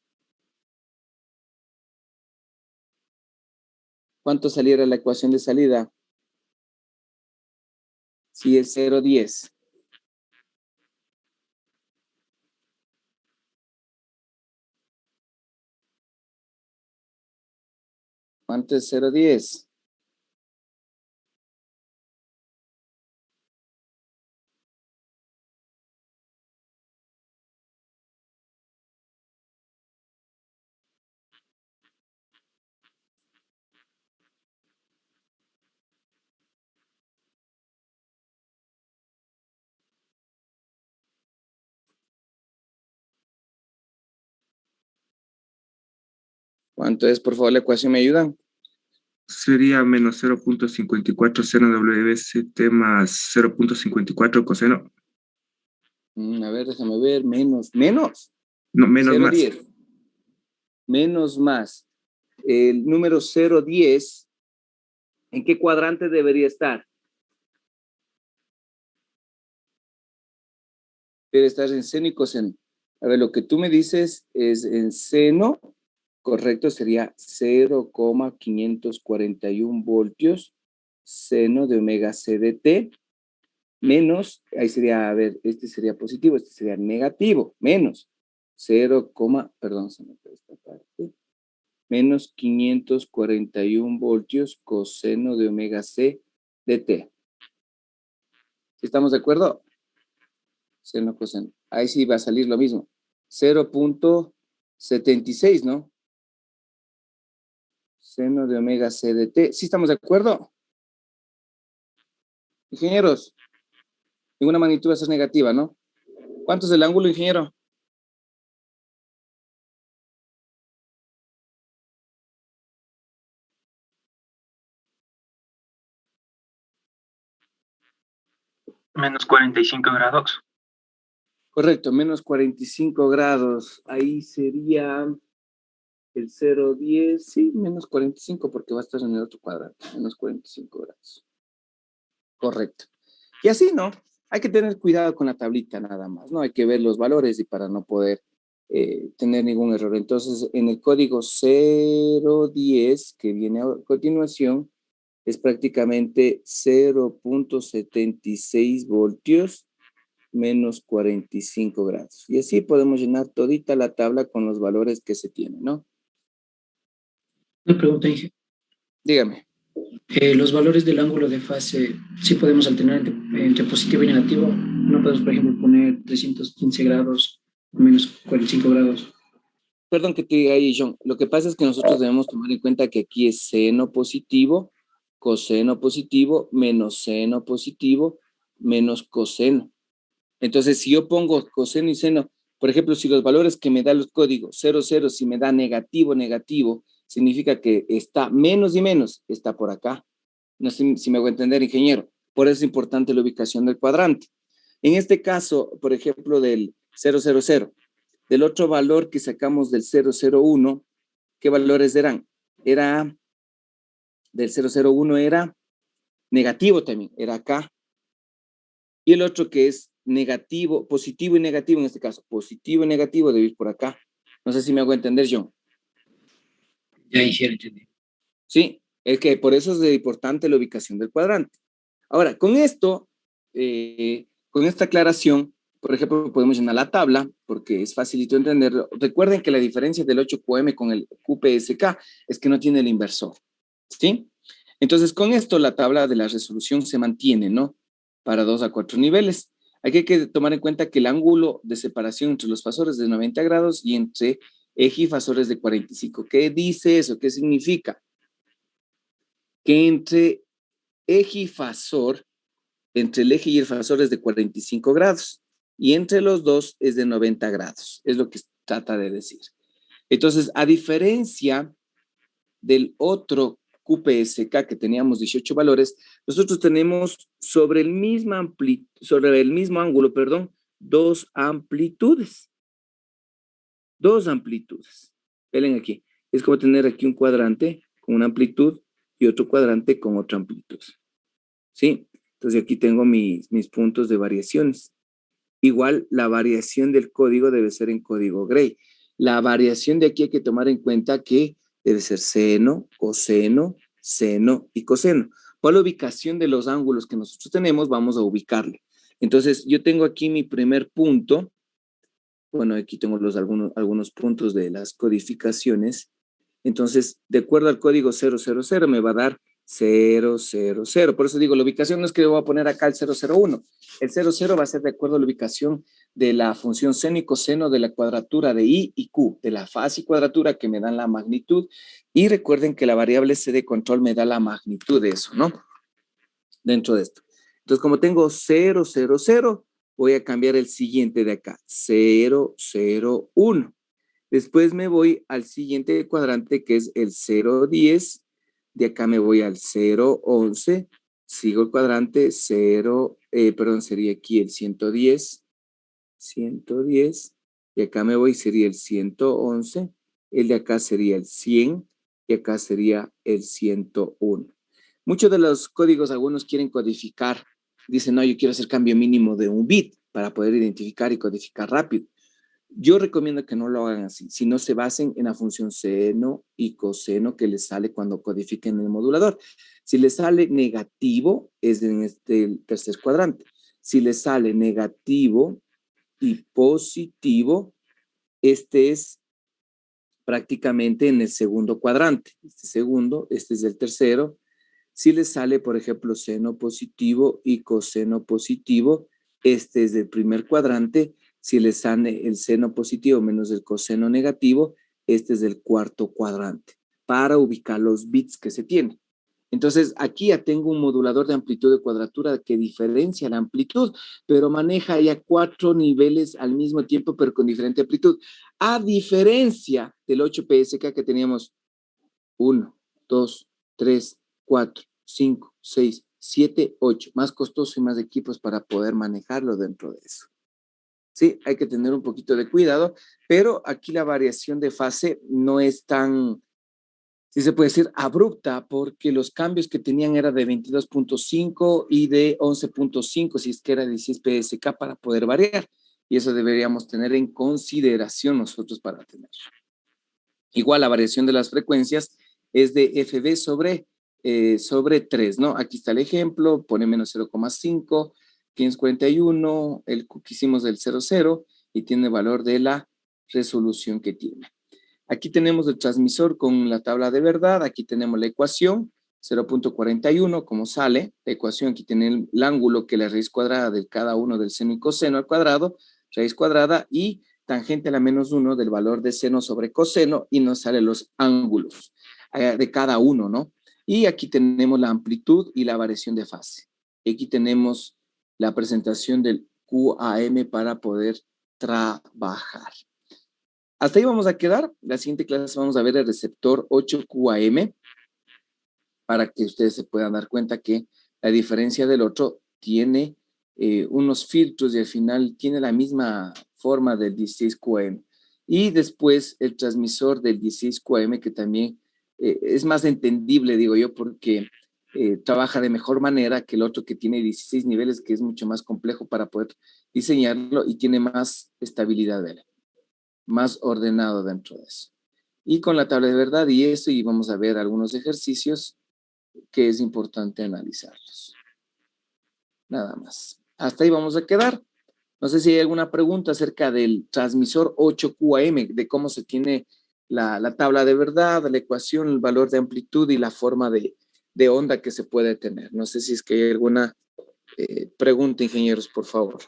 ¿Cuánto saliera la ecuación de salida? Si es 0,10. ¿Cuánto es 0,10? ¿Cuánto es, por favor, la ecuación? ¿Me ayudan? Sería menos 0,54 seno WST más 0,54 coseno. A ver, déjame ver. Menos. No, menos más. 0,10. Menos más. El número 0,10, ¿en qué cuadrante debería estar? Debe estar en seno y coseno. A ver, lo que tú me dices es en seno, correcto, sería 0,541 voltios, seno de omega c de t, menos, ahí sería, a ver, este sería positivo, este sería negativo, menos 0, perdón, se me fue esta parte, menos 541 voltios coseno de omega C de T. ¿Estamos de acuerdo? Seno, coseno. Ahí sí va a salir lo mismo. 0.76, ¿no? Seno de omega C de T. ¿Sí estamos de acuerdo? Ingenieros, ninguna magnitud va a ser negativa, ¿no? ¿Cuánto es el ángulo, ingeniero? Menos 45 grados. Correcto, menos 45 grados. Ahí sería el 0,10, sí, menos 45 porque va a estar en el otro cuadrante, menos 45 grados. Correcto. Y así, ¿no? Hay que tener cuidado con la tablita nada más, ¿no? Hay que ver los valores y para no poder tener ningún error. Entonces, en el código 010 que viene a continuación, es prácticamente 0.76 voltios menos 45 grados. Y así podemos llenar todita la tabla con los valores que se tienen, ¿no? Una pregunta, Inge. Dígame. Los valores del ángulo de fase, sí podemos alternar entre positivo y negativo. No podemos, por ejemplo, poner 315 grados o menos 45 grados. Perdón que te diga ahí, John. Lo que pasa es que nosotros debemos tomar en cuenta que aquí es seno positivo, coseno positivo, menos seno positivo, menos coseno. Entonces, si yo pongo coseno y seno, por ejemplo, si los valores que me da los códigos 0, 0, si me da negativo, negativo, significa que está menos y menos, está por acá. No sé si me hago entender, ingeniero. Por eso es importante la ubicación del cuadrante. En este caso, por ejemplo, del 000, del otro valor que sacamos del 001, ¿qué valores eran? Era, del 001 era negativo también, era acá. Y el otro que es negativo, positivo y negativo en este caso, positivo y negativo debe ir por acá. No sé si me hago entender, John. Ya, Inge, entendí. Sí, es que por eso es de importante la ubicación del cuadrante. Ahora, con esto, con esta aclaración, por ejemplo, podemos llenar la tabla, porque es facilito entenderlo. Recuerden que la diferencia del 8QM con el QPSK es que no tiene el inversor, ¿sí? Entonces, con esto la tabla de la resolución se mantiene, ¿no? Para 2 a 4 niveles. Aquí hay que tomar en cuenta que el ángulo de separación entre los fasores es de 90 grados y entre eje y fasores de 45. ¿Qué dice eso? ¿Qué significa? Que entre eje y fasor, entre el eje y el fasor es de 45 grados y entre los dos es de 90 grados, es lo que trata de decir. Entonces, a diferencia del otro QPSK que teníamos 18 valores, nosotros tenemos sobre el mismo ángulo, dos amplitudes. Dos amplitudes. Ven aquí, es como tener aquí un cuadrante con una amplitud y otro cuadrante con otra amplitud. ¿Sí? Entonces aquí tengo mis puntos de variaciones. Igual la variación del código debe ser en código Gray. La variación de aquí hay que tomar en cuenta que debe ser seno, coseno, seno y coseno. Por la ubicación de los ángulos que nosotros tenemos, vamos a ubicarle. Entonces, yo tengo aquí mi primer punto. Bueno, aquí tengo algunos puntos de las codificaciones. Entonces, de acuerdo al código 000, me va a dar 000. Por eso digo, la ubicación no es que yo voy a poner acá el 001. El 00 va a ser de acuerdo a la ubicación de la función seno y coseno de la cuadratura de I y Q, de la fase y cuadratura que me dan la magnitud. Y recuerden que la variable C de control me da la magnitud de eso, ¿no? Dentro de esto. Entonces, como tengo 000, voy a cambiar el siguiente de acá, 001. Después me voy al siguiente cuadrante que es el 010. De acá me voy al 011. Sigo el cuadrante 0, sería aquí el 110. 110. Y acá me voy, sería el 111. El de acá sería el 100. Y acá sería el 101. Muchos de los códigos, algunos quieren codificar. Dicen, no, yo quiero hacer cambio mínimo de un bit para poder identificar y codificar rápido. Yo recomiendo que no lo hagan así, sino se basen en la función seno y coseno que les sale cuando codifiquen el modulador. Si les sale negativo, es en este tercer cuadrante. Si les sale negativo y positivo, este es prácticamente en el segundo cuadrante. Este segundo, este es el tercero. Si les sale, por ejemplo, seno positivo y coseno positivo, este es del primer cuadrante. Si les sale el seno positivo menos el coseno negativo, este es del cuarto cuadrante, para ubicar los bits que se tienen. Entonces, aquí ya tengo un modulador de amplitud de cuadratura que diferencia la amplitud, pero maneja ya 4 niveles al mismo tiempo, pero con diferente amplitud. A diferencia del 8PSK que teníamos 1, 2, 3, 4, 5, 6, 7, 8. Más costoso y más equipos para poder manejarlo dentro de eso. Sí, hay que tener un poquito de cuidado, pero aquí la variación de fase no es tan, si se puede decir, abrupta, porque los cambios que tenían era de 22.5 y de 11.5, si es que era 16 PSK para poder variar. Y eso deberíamos tener en consideración nosotros para tenerlo. Igual la variación de las frecuencias es de FB sobre 3, ¿no? Aquí está el ejemplo, pone menos 0,5, 541, el que hicimos del 00 y tiene valor de la resolución que tiene. Aquí tenemos el transmisor con la tabla de verdad, aquí tenemos la ecuación, 0.41, como sale, la ecuación aquí tiene el ángulo que es la raíz cuadrada de cada uno del seno y coseno al cuadrado, raíz cuadrada y tangente a la menos 1 del valor de seno sobre coseno y nos salen los ángulos de cada uno, ¿no? Y aquí tenemos la amplitud y la variación de fase. Y aquí tenemos la presentación del QAM para poder trabajar. Hasta ahí vamos a quedar. La siguiente clase vamos a ver el receptor 8QAM para que ustedes se puedan dar cuenta que la diferencia del otro tiene unos filtros y al final tiene la misma forma del 16QAM. Y después el transmisor del 16QAM que también es más entendible, digo yo, porque trabaja de mejor manera que el otro que tiene 16 niveles, que es mucho más complejo para poder diseñarlo y tiene más estabilidad de él, más ordenado dentro de eso. Y con la tabla de verdad y eso, y vamos a ver algunos ejercicios que es importante analizarlos. Nada más. Hasta ahí vamos a quedar. No sé si hay alguna pregunta acerca del transmisor 8QAM, de cómo se tiene la tabla de verdad, la ecuación, el valor de amplitud y la forma de onda que se puede tener. No sé si es que hay alguna pregunta, ingenieros, por favor.